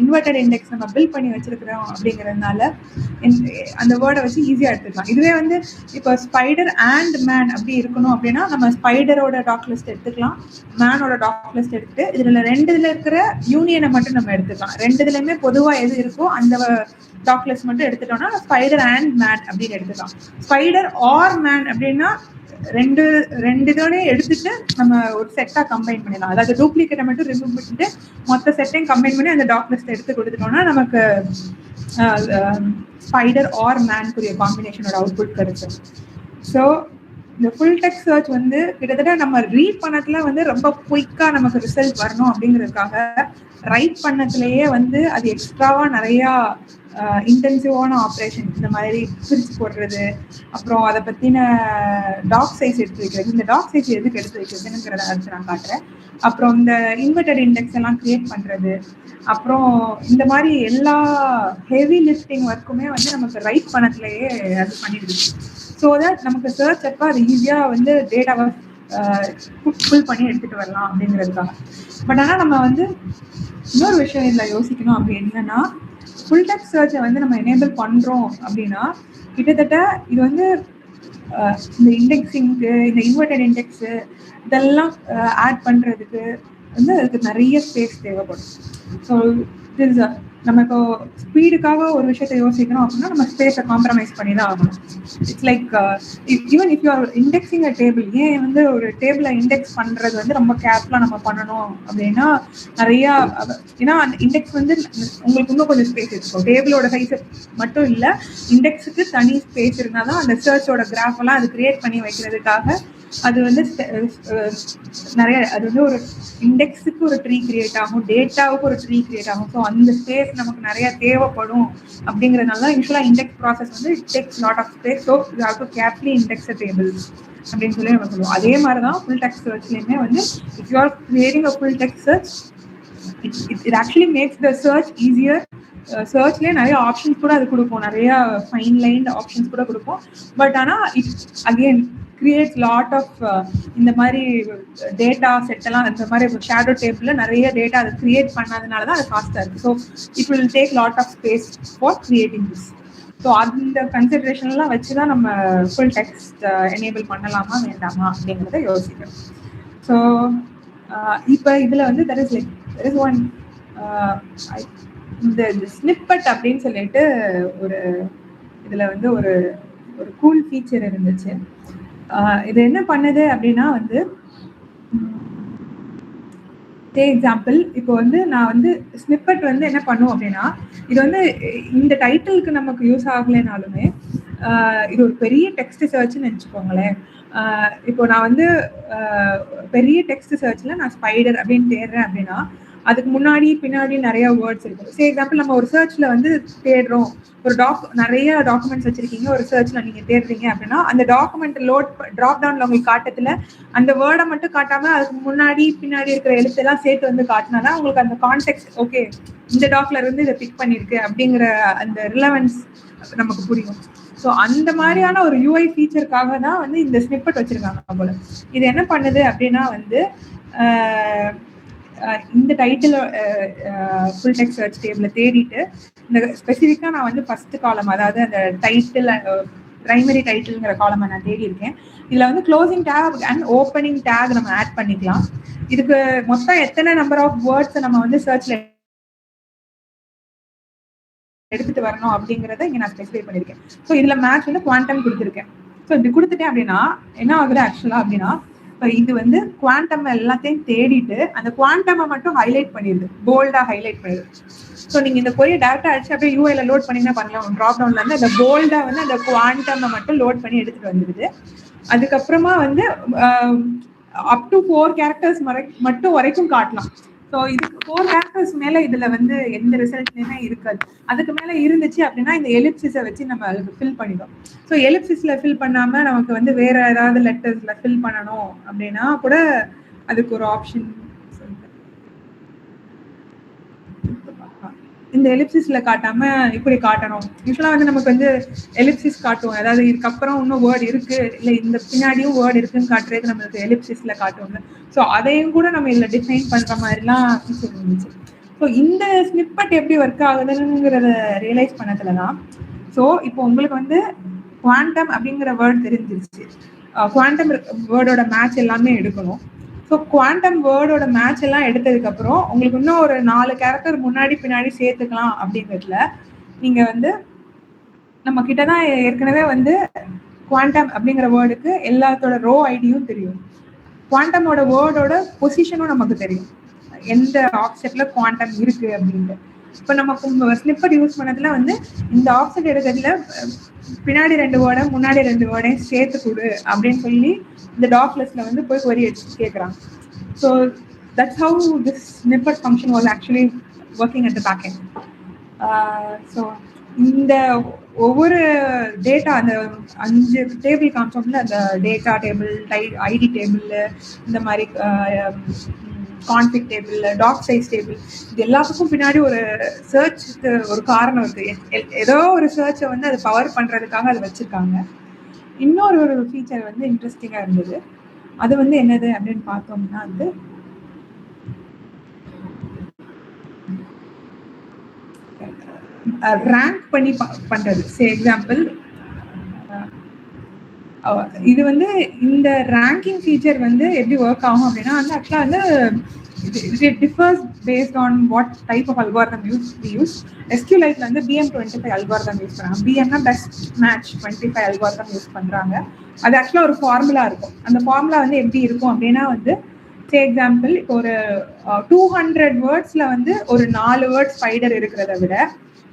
இன்வெர்டட் இண்டெக்ஸ் நம்ம பில்ட் பண்ணி வச்சிருக்கிறோம் அப்படிங்கிறதுனால அந்த வேர்டை வச்சு ஈஸியாக எடுத்துக்கலாம். இதுவே வந்து இப்போ ஸ்பைடர் அண்ட் மேன் அப்படி இருக்கணும் அப்படின்னா நம்ம ஸ்பைடரோட டாக் லிஸ்ட் எடுத்துக்கலாம், மேனோட டாக் லிஸ்ட் எடுத்துட்டு இதில் ரெண்டுல இருக்கிற யூனியனை மட்டும் நம்ம எடுத்துக்கலாம். ரெண்டுதுலையுமே பொதுவாக எது இருக்கோ அந்த டாக் லிஸ்ட் மட்டும் எடுத்துட்டோம்னா ஸ்பைடர் அண்ட் மேன் அப்படின்னு எடுத்துக்கலாம். ஸ்பைடர் ஆர் மேன் அப்படின்னா ரெண்டு இதோட எடுத்துட்டு நம்ம ஒரு செட்டா கம்பைன் பண்ணிடலாம். அதாவது டூப்ளிகேட்டை மட்டும் ரிமூவ் பண்ணிட்டு மொத்த செட்டையும் கம்பைன் பண்ணி அந்த டாக் லிஸ்ட் எடுத்து கொடுத்துட்டோம்னா நமக்கு ஸ்பைடர் ஆர் மேன்க்குரிய காம்பினேஷனோட அவுட்புட் கிடைக்கும். ஸோ இந்த ஃபுல் டெக்ஸ்ட் சர்ச் வந்து கிட்டத்தட்ட நம்ம ரீட் பண்ணத்துல வந்து ரொம்ப குயிக்கா நமக்கு ரிசல்ட் வரணும் அப்படிங்கிறதுக்காக ரைட் பண்ணத்துலேயே வந்து அது எக்ஸ்ட்ராவா நிறையா இன்டென்சிவான ஆப்ரேஷன் இந்த மாதிரி பிரித்து போடுறது, அப்புறம் அதை பற்றின டாக் சைஸ் எடுத்து வைக்கிறது. இந்த டாக் சைஸ் எதுக்கு எடுத்து வைக்கிறதுங்கிறத அடுத்து நான் காட்டுறேன். அப்புறம் இந்த இன்வெர்டட் இண்டெக்ஸ் எல்லாம் கிரியேட் பண்ணுறது, அப்புறம் இந்த மாதிரி எல்லா ஹெவி லிஃப்டிங் ஒர்க்குமே வந்து நமக்கு ரைட் பண்ணத்துலேயே அது பண்ணிடுது. ஸோ தட் நமக்கு சர்ச் அப்போ அது ஈஸியாக வந்து டேட்டாவை ஃபுல் பண்ணி எடுத்துகிட்டு வரலாம் அப்படிங்கிறதுக்காக. பட் ஆனால் நம்ம வந்து இன்னொரு விஷயம் இதில் யோசிக்கணும் அப்படி என்னன்னா, ஃபுல் டெக்ஸ்ட் சர்ச்சை வந்து நம்ம எனேபிள் பண்ணுறோம் அப்படின்னா கிட்டத்தட்ட இது வந்து இந்த இண்டெக்ஸிங்க்கு இந்த இன்வெர்டட் இண்டெக்ஸு இதெல்லாம் ஆட் பண்ணுறதுக்கு வந்து அதுக்கு நிறைய ஸ்பேஸ் தேவைப்படும். ஸோ நம்ம இப்போ ஸ்பீடுக்காக ஒரு விஷயத்தை யோசிக்கணும் அப்படின்னா நம்ம ஸ்பேஸை காம்ப்ரமைஸ் பண்ணி தான் ஆகணும். It's like even if you R indexing a table, ஏன் வந்து ஒரு டேபிளை இண்டெக்ஸ் பண்ணுறது வந்து ரொம்ப கேர்ஃபுல்லாக நம்ம பண்ணணும் அப்படின்னா நிறையா, ஏன்னா அந்த இண்டெக்ஸ் வந்து உங்களுக்கு இன்னும் கொஞ்சம் ஸ்பேஸ் இருக்கும். டேபிளோட சைஸை மட்டும் இல்லை, இண்டெக்ஸுக்கு தனி ஸ்பேஸ் இருந்தால் தான் அந்த சர்ச்சோட கிராஃபெல்லாம் அது கிரியேட் பண்ணி வைக்கிறதுக்காக அது வந்து நிறைய அது வந்து ஒரு இண்டெக்ஸுக்கு ஒரு ட்ரீ கிரியேட் ஆகும், டேட்டாவுக்கு ஒரு ட்ரீ கிரியேட் ஆகும். ஸோ அந்த ஸ்பேஸ் நமக்கு நிறைய தேவைப்படும் அப்படிங்கிறதுனால தான் யூஸ்வலாக இண்டெக்ஸ் ப்ராசஸ் வந்து it takes lot of space. So you have to carefully index a table அப்படின்னு சொல்லி நம்ம சொல்லுவோம். அதே மாதிரி தான் ஃபுல் டெக்ஸ்ட் சர்ச்லேயுமே வந்து if you are creating a full text search it actually makes the search easier. சர்ச்லேயே நிறைய ஆப்ஷன்ஸ் கூட அது கொடுப்போம், நிறைய ஃபைன் லைன் ஆப்ஷன்ஸ் கூட கொடுப்போம். பட் ஆனால் it again creates lot of இந்த மாதிரி டேட்டா செட் எல்லாம் இந்த மாதிரி ஷேடோ டேபிளில் நிறைய டேட்டா அதை கிரியேட் பண்ணாதனால தான் அது ஃபாஸ்ட்டாக இருக்குது. So it will take lot of space for creating this. So அந்த கன்சிடரேஷன்லாம் வச்சு தான் நம்ம ஃபுல் டெக்ஸ்ட் எனேபிள் பண்ணலாமா வேண்டாமா அப்படிங்கிறத யோசிக்கணும். ஸோ இப்போ இதில் வந்து தெர் இஸ் ஒன் இந்த ஸ்னிப்பட் அப்படின்னு சொல்லிட்டு ஒரு இதில் வந்து ஒரு கூல் ஃபீச்சர் இருந்துச்சு. இது என்ன பண்ணுது அப்படின்னா வந்து எக்ஸாம்பிள் இப்போ வந்து நான் வந்து ஸ்னிப்பட் வந்து என்ன பண்ணுவோம் அப்படின்னா, இது வந்து இந்த டைட்டிலுக்கு நமக்கு யூஸ் ஆகலைனாலுமே இது ஒரு பெரிய டெக்ஸ்ட் சர்ச்னு நினச்சிக்கோங்களேன். இப்போ நான் வந்து பெரிய டெக்ஸ்ட் சர்ச்ல நான் ஸ்பைடர் அப்படின்னு தேடுறேன் அப்படின்னா அதுக்கு முன்னாடி பின்னாடி நிறைய வேர்ட்ஸ் இருக்கு. சே எக்ஸாம்பிள் நம்ம ஒரு சர்ச்ல வந்து தேடுறோம், ஒரு நிறைய டாக்குமெண்ட்ஸ் வச்சிருக்கீங்க, ஒரு சர்ச்ல நீங்க தேடுறீங்க அப்படின்னா அந்த டாக்குமெண்ட் ட்ராப் டவுன்ல உங்களுக்கு காட்டத்துல அந்த வேர்டை மட்டும் காட்டாம அதுக்கு முன்னாடி பின்னாடி இருக்கிற எழுத்தெல்லாம் சேர்த்து வந்து காட்டினாதான் உங்களுக்கு அந்த கான்டெக்ட் ஓகே இந்த டாக்ல இருந்து இதை பிக் பண்ணிருக்கு அப்படிங்கிற அந்த ரிலவன்ஸ் நமக்கு புரியும். ஸோ அந்த மாதிரியான ஒரு யூஐ ஃபீச்சருக்காக தான் வந்து இந்த ஸ்னிப்பட் வச்சிருக்காங்க போல. இது என்ன பண்ணுது அப்படின்னா வந்து இந்த டைட்டில் ஃபுல் டெக்ஸ்ட் சர்ச் டேபிள தேடிட்டு இந்த ஸ்பெசிஃபிக்காக நான் வந்து ஃபர்ஸ்ட் காலம், அதாவது அந்த டைட்டில் பிரைமரி டைட்டில்ங்கிற காலமை நான் தேடி இருக்கேன். இதில் வந்து closing take and opening take நம்ம ஆட் பண்ணிக்கலாம். இதுக்கு மொத்தம் எத்தனை நம்பர் ஆஃப் வேர்ட்ஸை நம்ம வந்து சர்ச்ல எடுத்துட்டு வரணும் அப்படிங்கிறத இங்கே நான் ஸ்பெசிஃபை பண்ணியிருக்கேன். ஸோ இதில் மேட்ச் வந்து குவாண்டம் கொடுத்துருக்கேன். ஸோ இப்படி கொடுத்துட்டேன் அப்படின்னா என்ன ஆகுது ஆக்சுவலாக அப்படின்னா, இப்போ இது வந்து குவாண்டம் எல்லாத்தையும் தேடிட்டு அந்த குவாண்டமை மட்டும் ஹைலைட் பண்ணிடுது, போல்டாக ஹைலைட் பண்ணிடுது. ஸோ நீங்கள் இந்த கொரிய டேரக்டாக அடிச்சு அப்படியே யூஐல லோட் பண்ணிங்கன்னா பண்ணலாம். ட்ராப் டவுன்ல இருந்து அந்த போல்டாக வந்து அந்த குவாண்டமை மட்டும் லோட் பண்ணி எடுத்துட்டு வந்துடுது. அதுக்கப்புறமா வந்து அப் டு 4 கேரக்டர்ஸ் மட்டும் வரைக்கும் காட்டலாம். ஸோ இதுக்கு 4 கேரக்டர்ஸ் மேல இதுல வந்து எந்த ரிசல்ட்லயுமே இருக்காது. அதுக்கு மேல இருந்துச்சு அப்படின்னா இந்த எலிப்சிஸை வச்சு நம்ம அதுக்கு ஃபில் பண்ணிடும். ஸோ எலிப்சிஸ்ல ஃபில் பண்ணாம நமக்கு வந்து வேற ஏதாவது லெட்டர்ஸ்ல ஃபில் பண்ணணும் அப்படின்னா கூட அதுக்கு ஒரு ஆப்ஷன் இந்த எலிப்சிஸ்ல காட்டாம இப்படி காட்டணும். யூஸ்வலா வந்து நமக்கு வந்து எலிப்சிஸ் காட்டுவோம், அதாவது இதுக்கப்புறம் இன்னும் வேர்டு இருக்கு இல்ல இந்த பின்னாடியும் வேர்டு இருக்குன்னு காட்டுறது நம்மளுக்கு எலிப்சிஸ்ல காட்டுவோம்ல. ஸோ அதையும் கூட நம்ம இதுல டிஃபைன் பண்ற மாதிரிலாம் ஃபீச்சர் இருந்துச்சு. ஸோ இந்த ஸ்னிப்பட் எப்படி ஒர்க் ஆகுதுங்கிறத ரியலைஸ் பண்ணதுலதான். ஸோ இப்போ உங்களுக்கு வந்து குவாண்டம் அப்படிங்கிற வேர்டு தெரிஞ்சிருச்சு, குவாண்டம் வேர்டோட மேட்ச் எல்லாமே எடுக்கணும். ஸோ குவாண்டம் வேர்டோட மேட்ச் எல்லாம் எடுத்ததுக்கு அப்புறம் உங்களுக்கு இன்னும் ஒரு 4 கேரக்டர் முன்னாடி பின்னாடி சேர்த்துக்கலாம். அப்படிங்கிறதுல நீங்க வந்து நம்ம கிட்டதான் ஏற்கனவே வந்து குவாண்டம் அப்படிங்கிற வேர்டுக்கு எல்லாத்தோட ரோ ஐடியும் தெரியும், குவாண்டமோட வேர்டோட பொசிஷனும் நமக்கு தெரியும், எந்த ஆப்செட்ல குவாண்டம் இருக்கு அப்படின்ட்டு. இப்போ நம்ம ஸ்னிப்பட் யூஸ் பண்ணதுல வந்து இந்த ஆப்செட் எடுக்கிறதுல பின்னாடி 2 வேர்டை முன்னாடி 2 வேர்டையும் சேர்த்து கொடு அப்படின்னு சொல்லி இந்த டாக் லிஸ்ட்ல வந்து போய் query அடிச்சு கேட்குறாங்க. So that's how this snippet function was actually working at the back end. So இந்த ஒவ்வொரு டேட்டா அந்த 5 டேபிள் காமிச்சோம்ல, அந்த டேட்டா டேபிள், ஐடி டேபிள், இந்த மாதிரி config table, doc size table, இது எல்லாத்துக்கும் பின்னாடி ஒரு சர்ச்சுக்கு ஒரு காரணம் இருக்கு. ஏதோ ஒரு சர்ச்சை வந்து அது பவர் பண்றதுக்காக அதை வச்சிருக்காங்க. இன்னொரு ஒரு ஃபீச்சர் வந்து இன்ட்ரெஸ்டிங்கா இருந்தது. அது வந்து என்னது அப்படின்னு பார்த்தோம்னா வந்து ரேங்க் பண்ணி பண்றது. சே எக்ஸாம்பிள் இது வந்து இந்த ரேங்கிங் ஃபீச்சர் வந்து எப்படி ஒர்க் ஆகும் அப்படின்னா வந்து ஆக்சுவலாக வந்து it differs based on what type of algorithm we use. SQLite வந்து BM25 algorithm யூஸ் பண்றாங்க. BMனா பெஸ்ட் மேட்ச் 25 algorithm யூஸ் பண்றாங்க. அது ஆக்சுவலா ஒரு ஃபார்முலா இருக்கும். அந்த ஃபார்முலா வந்து எப்படி இருக்கும் அப்படின்னா வந்து சே எக்ஸாம்பிள் இப்போ ஒரு 200 வேர்ட்ஸ்ல வந்து ஒரு 4 வேர்ட் ஸ்பைடர் இருக்கிறத விட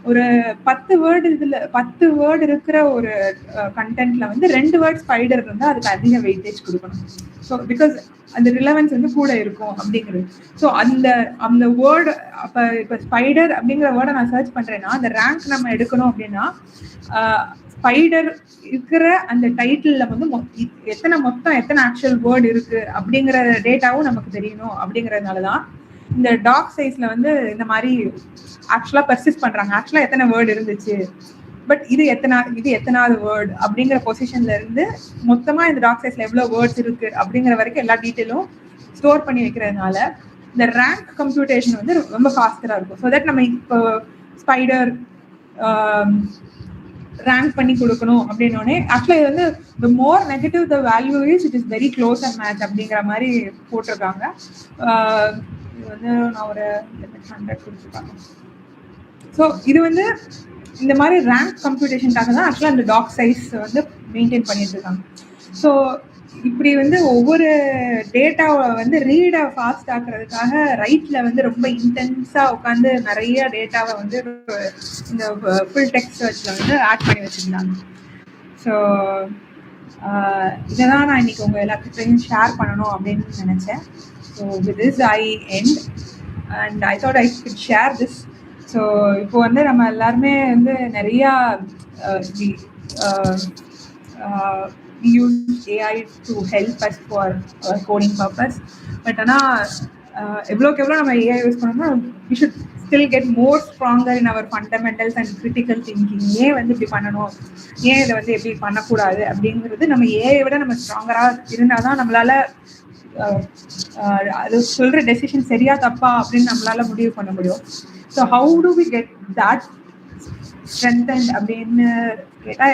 ஒரு 10 வேர்டு இதுல 10 வேர்டு இருக்கிற ஒரு கண்டென்ட்ல வந்து 2 வேர்ட் ஸ்பைடர் இருந்தால் அதுக்கு அதிக வெயிட்டேஜ் கொடுக்கணும். ஸோ பிகாஸ் அந்த ரிலவன்ஸ் வந்து கூட இருக்கும் அப்படிங்கிறது. ஸோ அந்த வேர்டு இப்போ ஸ்பைடர் அப்படிங்கிற வேர்டை நான் சர்ச் பண்றேன்னா அந்த ரேங்க் நம்ம எடுக்கணும் அப்படின்னா ஸ்பைடர் இருக்கிற அந்த டைட்டில்ல வந்து எத்தனை ஆக்சுவல் வேர்டு இருக்கு அப்படிங்கிற டேட்டாவும் நமக்கு தெரியணும். அப்படிங்கிறதுனாலதான் இந்த டாக் சைஸ்ல வந்து இந்த மாதிரி ஆக்சுவலா பர்சிஸ்ட் பண்றாங்க. ஆக்சுவலா எத்தனை வேர்டு இருந்துச்சு, பட் இது எத்தனாவது வேர்டு அப்படிங்கிற பொசிஷன்ல இருந்து மொத்தமா இந்த டாக் சைஸ்ல எவ்வளவு வேர்ட்ஸ் இருக்கு அப்படிங்கிற வரைக்கும் எல்லா டீட்டெயிலும் ஸ்டோர் பண்ணி வைக்கிறதுனால இந்த ரேங்க் கம்ப்யூட்டேஷன் வந்து ரொம்ப ஃபாஸ்டரா இருக்கும். ஸோ தட் நம்ம இப்போ ஸ்பைடர் ரேங்க் பண்ணி கொடுக்கணும் அப்படின்னோடனே ஆக்சுவலாக இது வந்து the more negative the value is it is very close and match அப்படிங்கிற மாதிரி போட்டிருக்காங்க. இது வந்து நான் ஒரு 100 கொடுத்துருக்காங்க. ஸோ இது வந்து இந்த மாதிரி ரேங்க் கம்ப்யூட்டேஷனுக்காக தான் ஆக்சுவலாக அந்த டாக் சைஸ் வந்து மெயின்டைன் பண்ணிட்டு இருக்காங்க. ஸோ இப்படி வந்து ஒவ்வொரு டேட்டாவை வந்து ரீடை ஃபாஸ்ட் ஆக்குறதுக்காக ரைட்டில் வந்து ரொம்ப இன்டென்ஸாக உட்காந்து நிறைய டேட்டாவை வந்து இந்த ஃபுல் டெக்ஸ்ட் சர்ச்சில் வந்து ஆட் பண்ணி வச்சுருந்தாங்க. ஸோ இதை தான் நான் இன்னைக்கு உங்கள் எல்லாத்துக்கிட்டையும் ஷேர் பண்ணணும் அப்படின்னு நினச்சேன். So with this I end and I thought I could share this. So இப்போ வந்து நம்ம எல்லாருமே வந்து நிறையா we use AI to help us for coding purpose. But எவ்வளோக்கு எவ்வளோ நம்ம AI யூஸ் பண்ணோம்னா we should still get more stronger in our fundamentals and critical thinking. ஏன் வந்து இப்படி பண்ணணும், ஏன் இதை வந்து எப்படி பண்ணக்கூடாது அப்படிங்கிறது நம்ம AI விட நம்ம ஸ்ட்ராங்கராக இருந்தால் தான் நம்மளால அது சொல்கிற டெசிஷன் சரியா தப்பா அப்படின்னு நம்மளால முடிவு பண்ண முடியும். So how do we get that strengthened அப்படின்னு கேட்டால்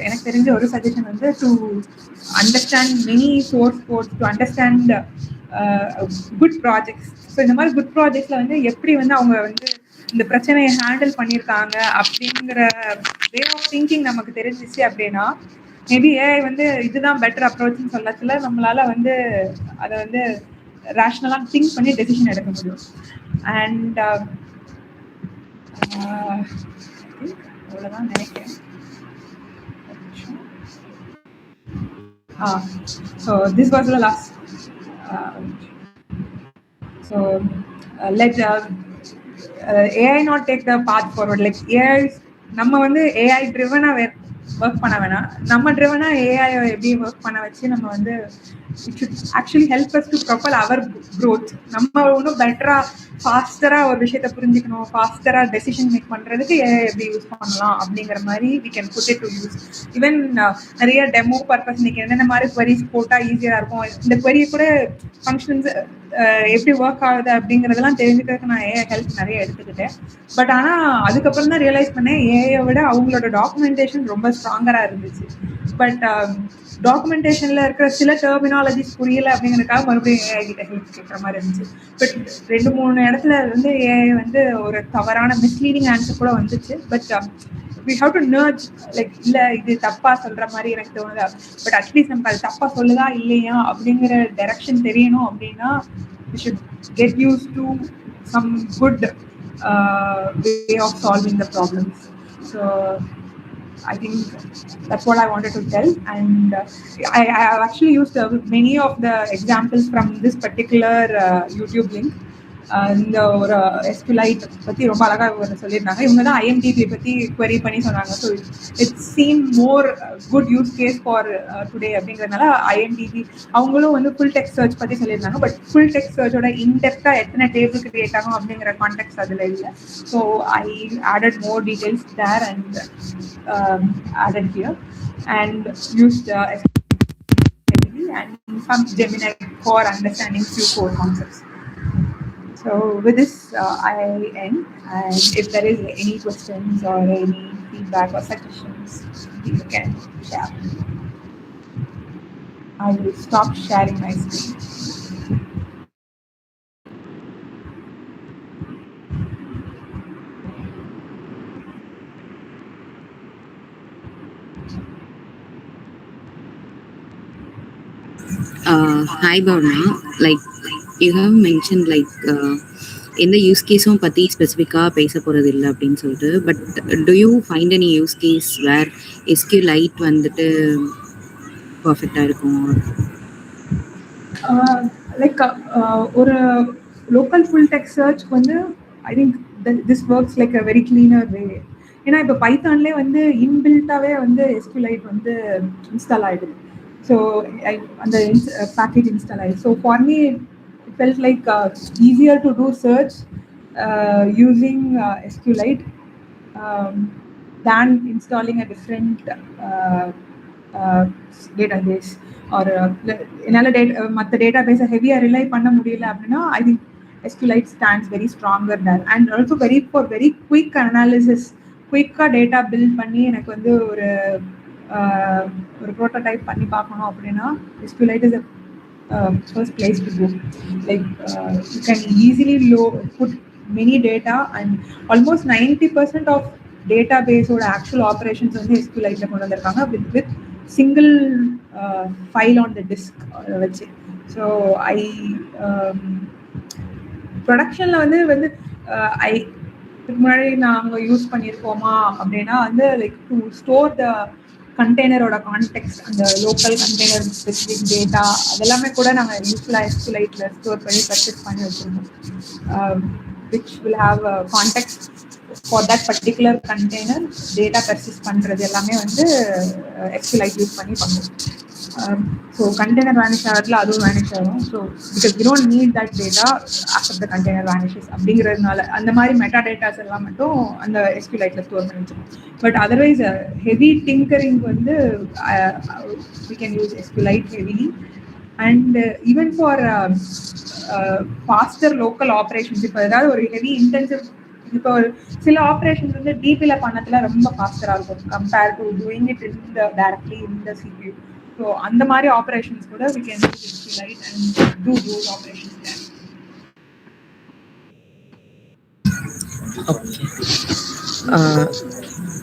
எனக்கு தெரிஞ்ச ஒரு சஜஷன் வந்து to understand many source codes, to understand good projects. So இந்த மாதிரி குட் ப்ராஜெக்ட்ஸில் வந்து எப்படி வந்து அவங்க வந்து இந்த பிரச்சனையை ஹேண்டில் பண்ணியிருக்காங்க அப்படிங்கிற வே ஆஃப் திங்கிங் நமக்கு தெரிஞ்சிச்சு அப்படின்னா மேபி ஏஐ வந்து இதுதான் பெட்டர் அப்ரோச்னு சொல்லத்துல நம்மளால வந்து அதை வந்து ரேஷ்னலாக திங்க் பண்ணி டெசிஷன் எடுக்க முடியும். அண்ட் அவ்வளோதான் நினைக்கிறேன். So this was the last. So let AI not take the path forward. Like AI, நம்ம வந்து AI driven-ஆ ஒர்க் பண்ண வேணாம், நம்ம ட்ரிவனா ஏஐ எப்படி ஒர்க் பண்ண வச்சு நம்ம வந்து it should actually help us to propel our growth. நம்ம இன்னும் பெட்டராக ஃபாஸ்டராக ஒரு விஷயத்தை புரிஞ்சுக்கணும், ஃபாஸ்டராக டெசிஷன் மேக் பண்ணுறதுக்கு ஏஐ எப்படி யூஸ் பண்ணலாம் அப்படிங்கிற மாதிரி we can put it to use. Even நிறைய டெமோ பர்பஸ் இன்னைக்கு என்னென்ன மாதிரி குவரிஸ் போட்டால் ஈஸியாக இருக்கும், இந்த குவரியை கூட ஃபங்க்ஷன்ஸ் எப்படி ஒர்க் ஆகுது அப்படிங்கிறதெல்லாம் தெரிஞ்சுக்கிறதுக்கு நான் ஏஐ ஹெல்ப் நிறைய எடுத்துக்கிட்டேன். பட் ஆனால் அதுக்கப்புறம் தான் ரியலைஸ் பண்ணேன் ஏஐயை விட அவங்களோட டாக்குமெண்டேஷன் ரொம்ப ஸ்ட்ராங்கராக இருந்துச்சு. பட் டாக்குமெண்டேஷனில் இருக்கிற சில டெர்மினாலஜிஸ் புரியலை அப்படிங்கிறதுக்காக மறுபடியும் ஏஐ கிட்ட ஹெல்ப் கேட்குற மாதிரி இருந்துச்சு. பட் 2-3 இடத்துல வந்து ஏஐ வந்து ஒரு தவறான மிஸ்லீடிங் ஆன்சர் கூட வந்துச்சு. But we have to nudge, like இல்லை இது தப்பாக சொல்கிற மாதிரி எனக்கு தோணுதா, பட் அட்லீஸ்ட் நமக்கு அது தப்பாக சொல்லுதா இல்லையா அப்படிங்கிற டைரக்ஷன் தெரியணும் அப்படின்னா we should get used to some good way of solving the problems. So I think that's what I wanted to tell, and I have actually used many of the examples from this particular YouTube link. இந்த ஒரு SQLite பற்றி ரொம்ப அழகாக சொல்லியிருந்தாங்க. இவங்க தான் IMDb பற்றி query பண்ணி சொன்னாங்க. So it's seem more good use case for today அப்படிங்கிறதுனால IMDb அவங்களும் வந்து ஃபுல் டெக்ஸ்ட் சர்ச் பற்றி சொல்லியிருந்தாங்க. பட் ஃபுல் டெக்ஸ்ட் சர்ச்சோட இன்டெப்த்தாக எத்தனை டேபிள் கிரியேட் ஆகும் அப்படிங்கிற கான்டெக்ட் அதில் இல்லை. So I added more details there and added here and used and some Gemini for understanding few core concepts. So with this I end, and if there is any questions or any feedback or suggestions you can share. I will stop sharing my screen. Hi Bhavna, like you have mentioned like எந்த யூஸ் கேஸும் பற்றி ஸ்பெசிஃபிக்காக பேச போகிறது இல்லை அப்படின்னு சொல்லிட்டு, but do you find any use case where SQLite வந்துட்டு பர்ஃபெக்டாக இருக்கும்? லைக் ஒரு லோக்கல் ஃபுல் டெக்ஸ்ட் சர்ச் வந்து I think this works like a very cleaner way. ஏன்னா இப்போ பைத்தான்லேயே வந்து இன்பில்ட்டாகவே வந்து SQLite வந்து இன்ஸ்டால் ஆகிடுது. ஸோ அந்த பேக்கேஜ் இன்ஸ்டால் ஆகிடுது. So for me it felt like easier to do search using SQLite than installing a different database or என்னால் மற்ற டேட்டாபேஸை ஹெவியாக ரிலை பண்ண முடியல அப்படின்னா I think SQLite stands very stronger there, and also for very quick analysis குயிக்காக டேட்டா பில்ட் பண்ணி எனக்கு வந்து ஒரு ப்ரோட்டோடைப் பண்ணி பார்க்கணும் அப்படின்னா SQLite is a first place to go. Like you can easily put many data, and almost 90% of database or actual operations வந்து SQLite கொண்டு வந்திருக்காங்க with single file on the disk வச்சு. ஸோ ப்ரொடக்ஷனில் வந்து இதுக்கு முன்னாடி நாங்கள் யூஸ் பண்ணியிருக்கோமா அப்படின்னா வந்து லைக் டு ஸ்டோர் த கண்டெய்னரோட கான்டெக்ட், அந்த லோக்கல் கண்டெய்னர் ஸ்பெசிஃபிக் டேட்டா அதெல்லாமே கூட நாங்கள் யூஸ்ஃபுல்லாக SQLite ஸ்டோர் பண்ணி பர்ச்சேஸ் பண்ணி வச்சுருக்கோம், which will have a context for that particular container. Data purchase பண்ணுறது எல்லாமே வந்து SQLite யூஸ் பண்ணி பண்ணுவோம். ஸோ கண்டெய்னர் வேனிஷ் ஆகிறதுல அதுவும் வேனிஷ் ஆகும். So because we don't need that data after the container vanishes அப்படிங்கிறதுனால அந்த மாதிரி மெட்டா டேட்டாஸ் எல்லாம் மட்டும் அந்த SQLite ஸ்டோர் பண்ணி வச்சுருக்கோம். பட் அதர்வைஸ் ஹெவி டிங்கரிங் வந்து we can use SQLite heavily. And even for faster local operations, இப்போ ஏதாவது ஒரு ஹெவி இன்டென்சிவ், இப்போ சில ஆப்ரேஷன்ஸ் வந்து டிபில பண்ணதுல ரொம்ப ஃபாஸ்டரா இருக்கும் compare to doing it in the directly in the CPU. So அந்த மாதிரி ஆப்ரேஷன்ஸ் கூட we can use SQLite and do those operations there. Okay.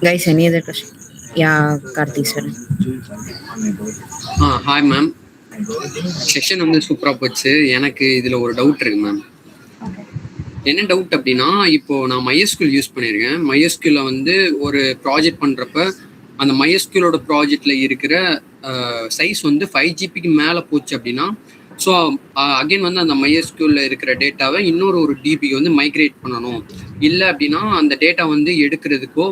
Guys, any other question? Yeah, Karthik sir. Hi ma'am, session வந்து சூப்பராக போச்சு. எனக்கு இதில் ஒரு டவுட் இருக்கு மேம். என்ன டவுட் அப்படின்னா, இப்போ நான் MySQL யூஸ் பண்ணியிருக்கேன். MySQL வந்து ஒரு ப்ராஜெக்ட் பண்ணுறப்ப அந்த MySQLோட ப்ராஜெக்டில் இருக்கிற சைஸ் வந்து 5 GB மேலே போச்சு அப்படின்னா, ஸோ அகெயின் வந்து அந்த MySQL இருக்கிற டேட்டாவை இன்னொரு டிபிக்கு வந்து மைக்ரேட் பண்ணணும். இல்லை அப்படின்னா அந்த டேட்டா வந்து எடுக்கிறதுக்கோ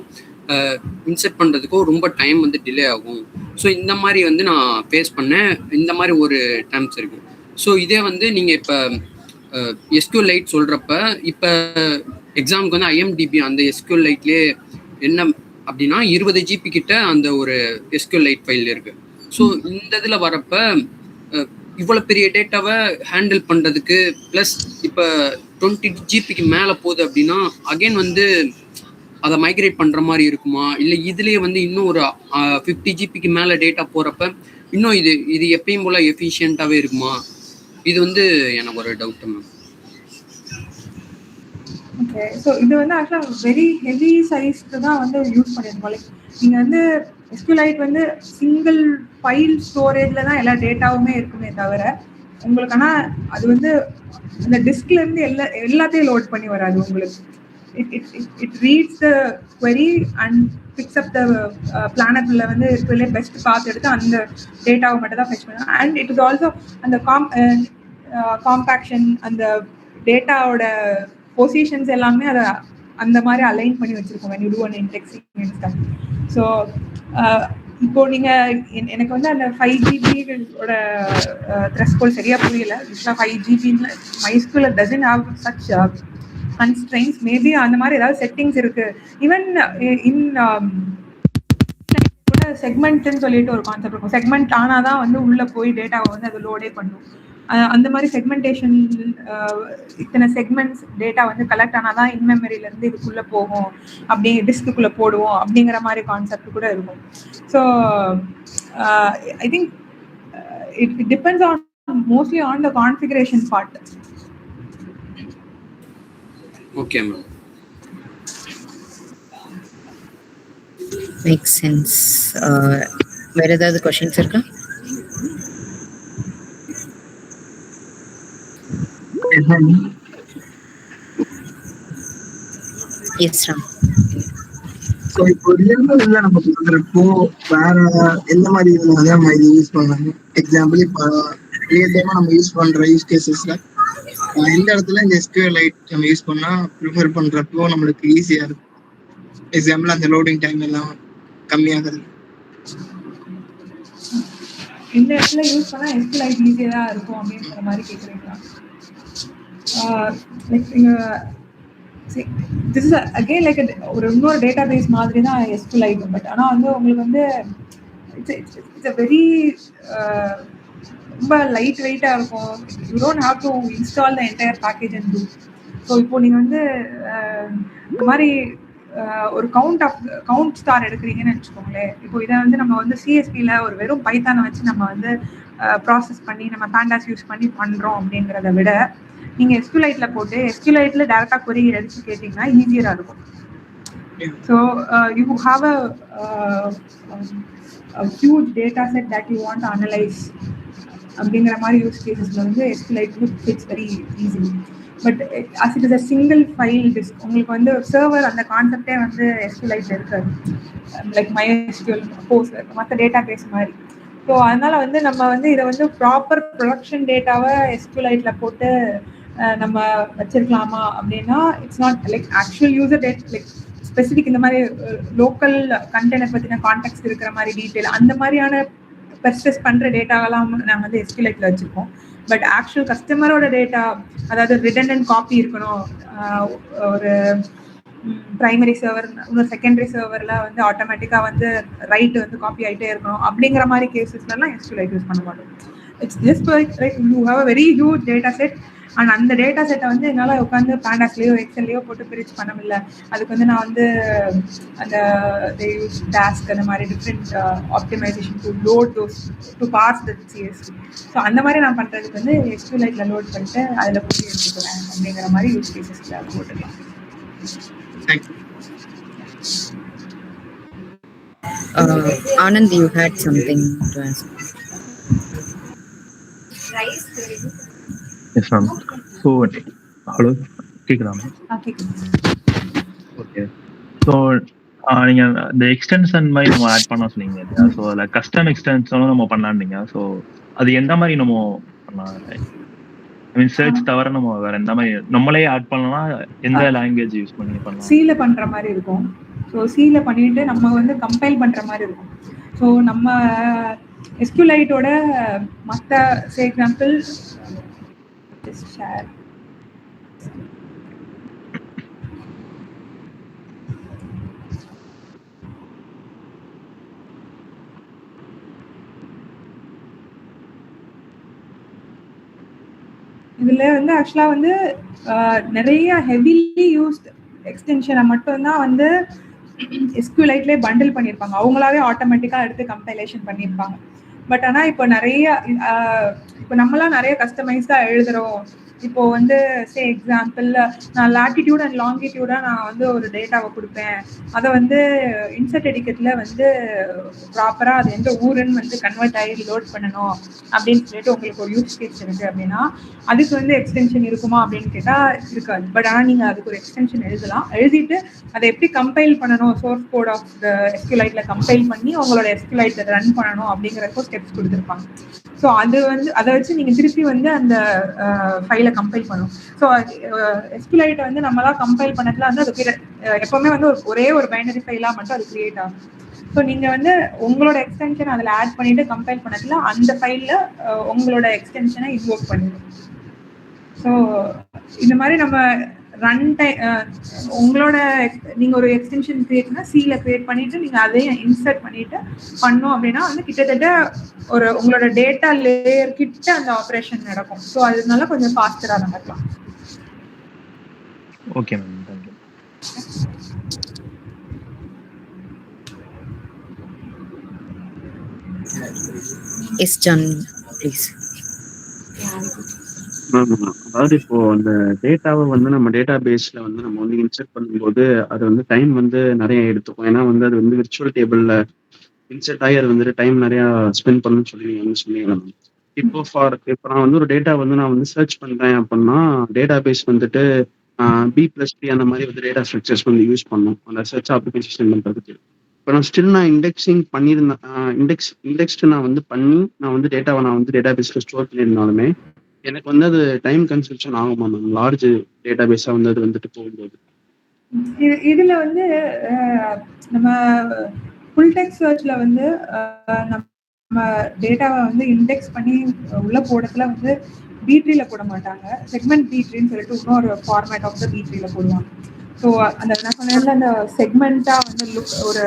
இன்செர்ட் பண்ணுறதுக்கோ ரொம்ப டைம் வந்து டிலே ஆகும். ஸோ இந்த மாதிரி வந்து நான் ஃபேஸ் பண்ணேன். இந்த மாதிரி ஒரு டைம்ஸ் இருக்குது. ஸோ இதே வந்து நீங்கள் இப்போ SQLite சொல்கிறப்ப, இப்போ எக்ஸாமுக்கு வந்து IMDb அந்த SQLiteலேயே என்ன அப்படின்னா 20 GB கிட்ட அந்த ஒரு SQLite ஃபைல் இருக்குது. ஸோ இந்த இதில் வரப்போ இவ்வளோ பெரிய டேட்டாவை ஹேண்டில் பண்ணுறதுக்கு ப்ளஸ் இப்போ 20 GB மேலே போகுது அப்படின்னா அகெயின் வந்து அதை மைக்ரேட் பண்ணுற மாதிரி இருக்குமா? இல்லை இதுலேயே வந்து இன்னும் ஒரு 50 GB மேலே டேட்டா போகிறப்ப இன்னும் இது எப்பயும் போல் எஃபிஷியண்ட்டாகவே இருக்குமா? இது வந்து எனக்கு ஒரு டவுட் மேம். ஓகே, ஸோ இது வந்து ஆக்சுவலாக வெரி ஹெவி சைஸ்க்கு தான் வந்து யூஸ் பண்ணியிருக்கோம். லைக் நீங்கள் வந்து SQLite வந்து சிங்கிள் ஃபைல் ஸ்டோரேஜில் தான் எல்லா டேட்டாவுமே இருக்குமே தவிர உங்களுக்கு, ஆனால் அது வந்து அந்த டிஸ்க்லேருந்து எல்லாத்தையும் லோட் பண்ணி வராது உங்களுக்கு. It reads the query and picks up the planetல வந்து இருக்கிறதுலே பெஸ்ட் பாத் எடுத்து அந்த டேட்டாவை மட்டும் தான் ஃபெச் பண்ணும். அண்ட் இட் இஸ் ஆல்சோ அந்த காம்பேக்ஷன், அந்த டேட்டாவோட பொசிஷன்ஸ் எல்லாமே அதை அந்த மாதிரி அலைன் பண்ணி வச்சிருக்கோம் when you do an indexing and stuff. So இப்போ நீங்கள் எனக்கு வந்து அந்த 5 GB ஓட த்ரெஷ்ஹோல்ட் சரியா புரியல. 5 GB MySQL doesn't have such constraints. Maybe அந்த மாதிரி ஏதாவது செட்டிங்ஸ் இருக்கு. ஈவன் இன் கூட செக்மெண்ட்னு சொல்லிட்டு ஒரு கான்செப்ட் இருக்கும். செக்மெண்ட் ஆனாதான் வந்து உள்ள போய் டேட்டாவை வந்து அது லோடே பண்ணும். அந்த மாதிரி செக்மெண்டேஷன், இத்தனை செக்மெண்ட்ஸ் டேட்டா வந்து கலெக்ட் ஆனாதான் இன் மெமரியிலேருந்து இதுக்குள்ள போகும், அப்படி டிஸ்க்குள்ள போடுவோம் அப்படிங்கிற மாதிரி கான்செப்ட் கூட இருக்கும். So I think it depends on mostly on the configuration part. Okay ma'am, make sense. வேற ஏதாவது क्वेश्चंस இருக்கா? எஸ் ராம். ஸோ இப்போ ரியல் லைஃப்ல நம்ம பார்க்குறப்போ வேற எந்த மாதிரி வந்து நம்ம இது யூஸ் பண்ணலாம்? எக்ஸாம்பிள் இப்போ ரியல் டைமா நம்ம யூஸ் பண்ற யூஸ் கேசஸ்ல எந்த இடத்துல இந்த SQLite நம்ம யூஸ் பண்ணா ப்ரிஃபர் பண்றப்போ நம்மளுக்கு ஈஸியா இருக்கும்? எக்ஸாம்பிள் அந்த லோடிங் டைம் எல்லாம் கம்மியாகுது. இந்த இடத்துல யூஸ் பண்ணா SQLite ஈஸியா இருக்கும் அப்படிங்கிற மாதிரி கேட்குறீங்களா? Like this is again like ஒரு இன்னொரு டேட்டா பேஸ் மாதிரி தான் SQLite. பட் ஆனால் வந்து உங்களுக்கு வந்து இட்ஸ் அ வெரி ரொம்ப லைட் வெயிட்டாக இருக்கும். You don't have to install the entire package and do. So இப்போ நீங்கள் வந்து இந்த மாதிரி ஒரு கவுண்ட் ஸ்டார் எடுக்கிறீங்கன்னு வச்சுக்கோங்களேன். இப்போ இதை வந்து நம்ம வந்து சிஎஸ்பியில் ஒரு வெறும் பைத்தானை வச்சு நம்ம வந்து ப்ராசஸ் பண்ணி நம்ம பேண்டாஸ் யூஸ் பண்ணி பண்ணுறோம் அப்படிங்கிறத விட நீங்கள் எஸ்கியூலைட்டில் போட்டு எஸ்கியூலைட்டில் டேரெக்டாக கொரி எடுத்து கேட்டிங்கன்னா ஈஸியராக இருக்கும். So you have a huge data set that you want to analyze அப்படிங்கிற மாதிரி யூஸ் கேசஸில் வந்து எஸ்கியூலைட் வந்து fits very easily. But as it is a single file disk, உங்களுக்கு வந்து சர்வர் அந்த கான்செப்டே வந்து எஸ்கியூலைட்டில் இருக்காது. லைக் MySQL போஸ் மற்ற டேட்டா பேஸ் மாதிரி. ஸோ அதனால வந்து நம்ம வந்து இதை வந்து ப்ராப்பர் ப்ரொடக்ஷன் டேட்டாவை எஸ்கியூலைட்டில் போட்டு நம்ம வச்சிருக்கலாமா அப்படின்னா it's not like actual user date like specific இந்த மாதிரி லோக்கல் கண்டெய்னர் பற்றின கான்டெக்ட் இருக்கிற மாதிரி டீட்டெயில் அந்த மாதிரியான பர்ச்சேஸ் பண்ணுற டேட்டாவெல்லாம் நாங்கள் வந்து எஸ்கியூலைட்டில் வச்சுருக்கோம். பட் ஆக்சுவல் கஸ்டமரோட டேட்டா, அதாவது ரிடண்டன்ட் காப்பி இருக்கணும், ஒரு ப்ரைமரி சர்வர் இன்னொரு செகண்டரி சர்வரில் வந்து ஆட்டோமேட்டிக்காக வந்து ரைட்டு வந்து காப்பி ஆகிட்டே இருக்கணும் அப்படிங்கிற மாதிரி கேசஸ்லாம் எஸ்கியூலைட் யூஸ் பண்ண மாட்டோம். It's just like you have a very huge data set and அந்த டேட்டா செட்டை வந்து என்னால் உட்காந்து பேண்டாஸ்லேயோ எக்ஸல்லையோ போட்டு பிரிச்சு பண்ண முடியல. அதுக்கு வந்து நான் வந்து அந்த யூஸ் டாஸ்க் அந்த மாதிரி different optimization to load those to parse the CSV. So அந்த மாதிரி நான் பண்ணுறதுக்கு வந்து எஸ்கியூலைட்டில் லோட் பண்ணிட்டு அதில் போட்டு எடுத்துக்குவேன் அப்படிங்கிற மாதிரி யூஸ் கேசஸில் போட்டுக்கலாம். Anand, you had something to ask. Yes, ma'am. So, hello, கேக்குதா மேம்? ஓகே. ஸோ நீங்க இந்த எக்ஸ்டென்ஷன் மாதிரி நம்ம ஆட் பண்ண சொன்னீங்க இல்லையா? ஸோ அதில் கஸ்டம் எக்ஸ்டென்ஷனும் நம்ம பண்ணலான்னீங்க. ஸோ அது எந்த மாதிரி நம்ம பண்ணலாம்? ஐ மீன் சர்ச் தவிர நம்ம வேற எந்த மாதிரி நம்மளே ஆட் பண்ணலாம்? எந்த லாங்குவேஜ் யூஸ் பண்ணி பண்ணலாம்? சீல பண்ற மாதிரி இருக்கும். ஸோ சீல பண்ணிட்டு நம்ம வந்து கம்பைல் பண்ற மாதிரி இருக்கும். ஸோ நம்ம எஸ்கியூலைட்டோட மற்ற எக்ஸாம்பிள் ஷேர் இதுல வந்து ஆக்சுவலா வந்து நிறைய ஹெவிலி யூஸ்ட் எக்ஸ்டென்ஷனை மட்டும்தான் வந்து எஸ்கியூலைட்லேயே பண்டில் பண்ணியிருப்பாங்க. அவங்களாவே ஆட்டோமேட்டிக்காக எடுத்து கம்பைலேஷன் பண்ணியிருப்பாங்க. பட் ஆனால் இப்போ நிறைய இப்போ நம்மளாம் நிறைய கஸ்டமைஸ்டாக எழுதுறோம். இப்போ வந்து சே எக்ஸாம்பிள் நான் லாட்டிடியூட் அண்ட் லாங்கிடியூடாக நான் வந்து ஒரு டேட்டாவை கொடுப்பேன். அதை வந்து இன்சர்ட் எடிக்கெட்டில் வந்து ப்ராப்பராக அது எந்த ஊருன்னு வந்து கன்வெர்ட் ஆகி லோட் பண்ணணும் அப்படின்னு சொல்லிட்டு உங்களுக்கு ஒரு யூஸ் கேஸ் இருக்குது அப்படின்னா அதுக்கு வந்து எக்ஸ்டென்ஷன் இருக்குமா அப்படின்னு கேட்டால் இருக்காது. பட் ஆனால் நீங்கள் அதுக்கு ஒரு எக்ஸ்டென்ஷன் எழுதலாம். எழுதிட்டு அதை எப்படி கம்பைல் பண்ணணும், சோர்ஸ் கோட் ஆஃப் த எஸ்கியூலைட்டில் கம்பைல் பண்ணி உங்களோட எஸ்கியூலைட்டை ரன் பண்ணணும் அப்படிங்கிறப்போ ஸ்டெப்ஸ் கொடுத்துருப்பாங்க. ஸோ அது வந்து அதை வச்சு நீங்கள் திருப்பி வந்து அந்த ஃபைலை கம்பைல் பண்ணணும். ஸோ எஸ்கியூலைட்டை வந்து நம்மளாம் கம்பைல் பண்ணதுல வந்து அது எப்போவுமே வந்து ஒரே ஒரு பைனரி ஃபைலாக மட்டும் அது கிரியேட் ஆகும். ஸோ நீங்கள் வந்து உங்களோட எக்ஸ்டென்ஷன் அதில் ஆட் பண்ணிட்டு கம்பைல் பண்ணதுல அந்த ஃபைலில் உங்களோட எக்ஸ்டென்ஷனை இன்வோக் பண்ணிடும். ஸோ இந்த மாதிரி நம்ம ரன் டைம் உங்களோட நீங்கள் ஒரு எக்ஸ்டென்ஷன் கிரியேட்னா சீல கிரியேட் பண்ணிட்டு நீங்கள் அதையும் இன்சர்ட் பண்ணிட்டு பண்ணோம் அப்படின்னா வந்து கிட்டத்தட்ட ஒரு உங்களோட டேட்டா லேயர் கிட்ட அந்த ஆப்ரேஷன் நடக்கும். ஸோ அதனால கொஞ்சம் ஃபாஸ்டராக நடக்கலாம். Okay ma'am, thank you. Yes, John, please. அதாவது இப்போ அந்த டேட்டாவை வந்து நம்ம டேட்டா பேஸ்ல வந்து நம்ம வந்து இன்சர்ட் பண்ணும்போது அது வந்து டைம் வந்து நிறைய எடுத்துக்கும். ஏன்னா வந்து அது வந்து விர்ச்சுவல் டேபிள்ல இன்சர்ட் ஆகி அது வந்துட்டு டைம் நிறைய ஸ்பெண்ட் பண்ணணும்னு சொல்லி நீங்க வந்து சொன்னீங்க. இப்போ நான் வந்து ஒரு டேட்டா வந்து நான் வந்து சர்ச் பண்றேன் அப்படின்னா டேட்டா பேஸ் வந்துட்டு B+P அந்த மாதிரி வந்து டேட்டா ஸ்ட்ரக்சர்ஸ் வந்து யூஸ் பண்ணும் அந்த சர்ச் அப்ளிகேஷன் பண்றதுக்கு. இப்போ நான் ஸ்டில் நான் இண்டெக்ஸிங் பண்ணியிருந்தேன், இண்டெக்ஸ்டு நான் வந்து பண்ணி நான் வந்து டேட்டாவை நான் வந்து டேட்டா பேஸ்ல ஸ்டோர் பண்ணியிருந்தாலுமே எனக்கு வந்து அது டைம் கன்சம்ஷன் ஆகுமா மேம்? லார்ஜ் டேட்டா பேஸா வந்து அது வந்துட்டு போகும்போது இதுல வந்து நம்ம ஃபுல் டெக்ஸ்ட் சர்ச்ல வந்து நம்ம டேட்டாவை வந்து இண்டெக்ஸ் பண்ணி உள்ள போடத்துல வந்து B-ட்ரீல போட மாட்டாங்க. செக்மெண்ட் B-ட்ரீன்னு சொல்லிட்டு இன்னொரு ஃபார்மேட் ஆஃப் த B-ட்ரீல போடுவாங்க. ஸோ அந்த நான் சொன்னேன்ல அந்த செக்மெண்ட்டா வந்து ஒரு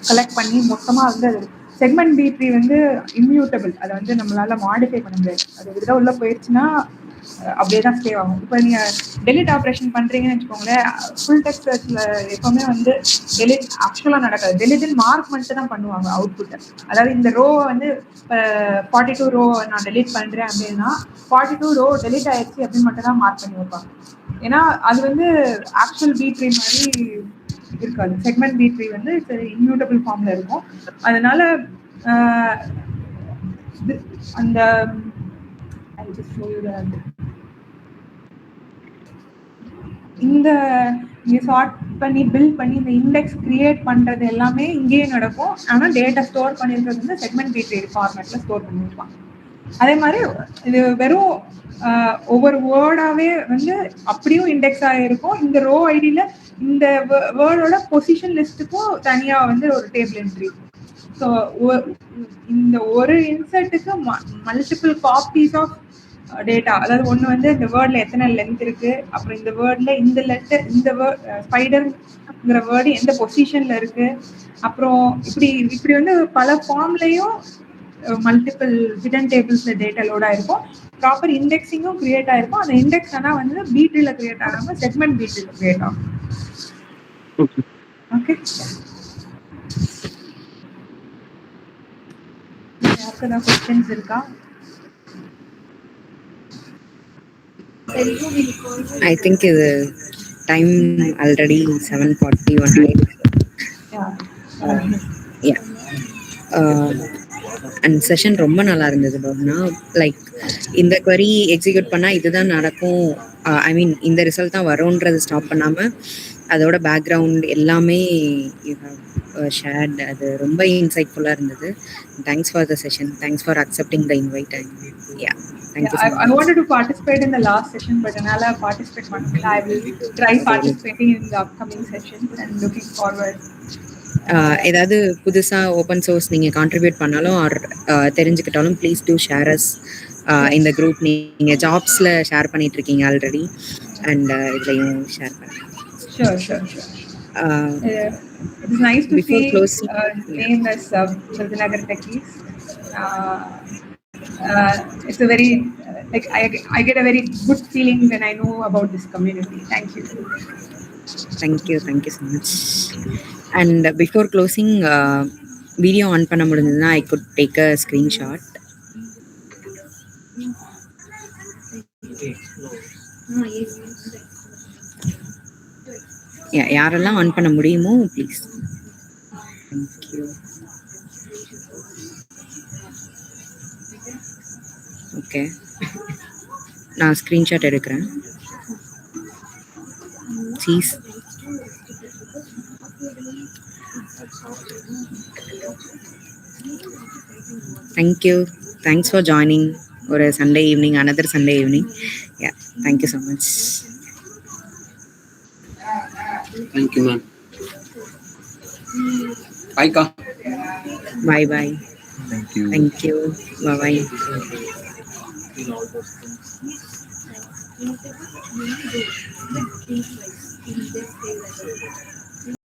கலெக்ட் பண்ணி மொத்தமாக வந்து அது செக்மெண்ட் B-ட்ரீ வந்து இம்யூட்டபிள். அதை வந்து நம்மளால மாடிஃபை பண்ண முடியாது. அது விட உள்ள போயிடுச்சுன்னா அப்படியே தான் சேவ் ஆகும். இப்போ நீங்கள் டெலிட் ஆப்ரேஷன் பண்ணுறீங்கன்னு வச்சுக்கோங்களேன், ஃபுல் டெக்ஸ்ட் சர்ச்சில் எப்போவுமே வந்து டெலிட் ஆக்சுவலாக நடக்காது. டெலிட்னு மார்க் மட்டும் தான் பண்ணுவாங்க அவுட்புட்டை. அதாவது இந்த ரோவை வந்து 42 ரோ நான் டெலிட் பண்ணுறேன் அப்படின்னா 42 ரோ டெலிட் ஆயிடுச்சு அப்படின்னு மட்டும் தான் மார்க் பண்ணி வைப்பாங்க. ஏன்னா அது வந்து ஆக்சுவல் பி ட்ரீ மாதிரி இருக்காது. செக்மெண்ட் பி ட்ரீ வந்து இம்யூட்டபிள் ஃபார்மில் இருக்கும். அதனால அந்த இந்த நீங்க சார்ட் பண்ணி பில்ட் பண்ணி இந்த இண்டெக்ஸ் கிரியேட் பண்றது எல்லாமே இங்கேயே நடக்கும். ஆனா டேட்டா ஸ்டோர் பண்ணிருக்கிறது வந்து செக்மெண்ட் பி ட்ரீ ஃபார்மேட்ல ஸ்டோர் பண்ணிருப்பாங்க. அதே மாதிரி இது வெறும் ஒவ்வொரு வேர்டாவே வந்து அப்படியும் இண்டெக்ஸ் ஆகிருக்கும். இந்த ரோ ஐடியில இந்த வேர்டோட பொசிஷன் லிஸ்ட்டுக்கும் தனியா வந்து ஒரு டேபிள் என்ட்ரி. ஸோ இந்த ஒரு இன்சர்ட்டுக்கு மல்டிபிள் காப்பீஸ் ஆஃப் டேட்டா, அதாவது ஒன்று வந்து இந்த வேர்டில் எத்தனை லென்த் இருக்கு, அப்புறம் இந்த வேர்டில் இந்த லெட்டர் இந்த ஸ்பைடருங்கிற வேர்டு எந்த பொசிஷன்ல இருக்கு, அப்புறம் இப்படி வந்து பல ஃபார்ம்லையும் மல்டிபிள் ஹிடன் டேபிள்ஸ்ல டேட்டா லோட் ஆயிருக்கும். ப்ராப்பர் இண்டெக்ஸிங்கும் கிரியேட் ஆயிருக்கும். அந்த இண்டெக்ஸ் ஆனால் வந்து பி-ட்ரீல கிரியேட் ஆகாம செக்மெண்ட் பி-ட்ரீல கிரியேட் ஆகும். ஓகே, யாருக்கு ஏதாவது क्वेश्चंस இருக்கா? I think இது டைம் ஆல்ரெடி 7:41 ஆயிடுச்சு. அண்ட் செஷன் ரொம்ப நல்லா இருந்தது பவ்னா. லைக் இந்த query எக்ஸிக்யூட் பண்ணால் இதுதான் நடக்கும், ஐ மீன் இந்த ரிசல்ட் தான் வரும்ன்றது ஸ்டாப் பண்ணாமல் அதோட பேக்ரவுண்ட் எல்லாமே ஷேர்ட். அது ரொம்ப இன்சைட்ஃபுல்லாக இருந்தது. Thanks for the session. Thanks for accepting the invite. Thank you so much. I wanted to participate in the last session, but another participate பண்ணல. I will try participating in the upcoming sessions and looking forward. ஏதாவது புதுசாக ஓப்பன் சோர்ஸ் நீங்கள் கான்ட்ரிபியூட் பண்ணாலும் ஆர் தெரிஞ்சுக்கிட்டாலும் ப்ளீஸ் டூ ஷேர் அஸ் இந்த குரூப். நீங்கள் ஜாப்ஸில் ஷேர் பண்ணிட்டு இருக்கீங்க ஆல்ரெடி, அண்ட் இதுலையும் ஷேர் பண்ணுங்க. Sure. It is nice to Before see closing, name as Sardhanagar Techies. It's a very like I get a very good feeling when I know about this community. Thank you so much. And before closing, video on பண்ண முடிஞ்சதுன்னா I could take a screenshot. யாரெல்லாம் ஆன் பண்ண முடியுமோ ப்ளீஸ். தேங்க்யூ. ஓகே, நான் ஸ்க்ரீன்ஷாட் எடுக்கிறேன். Cheese. Thank you. Thanks for joining ஒரு Sunday evening, another Sunday evening. Thank you so much. Thank you, ma'am. Bye, Ka. Bye. Thank you. Bye.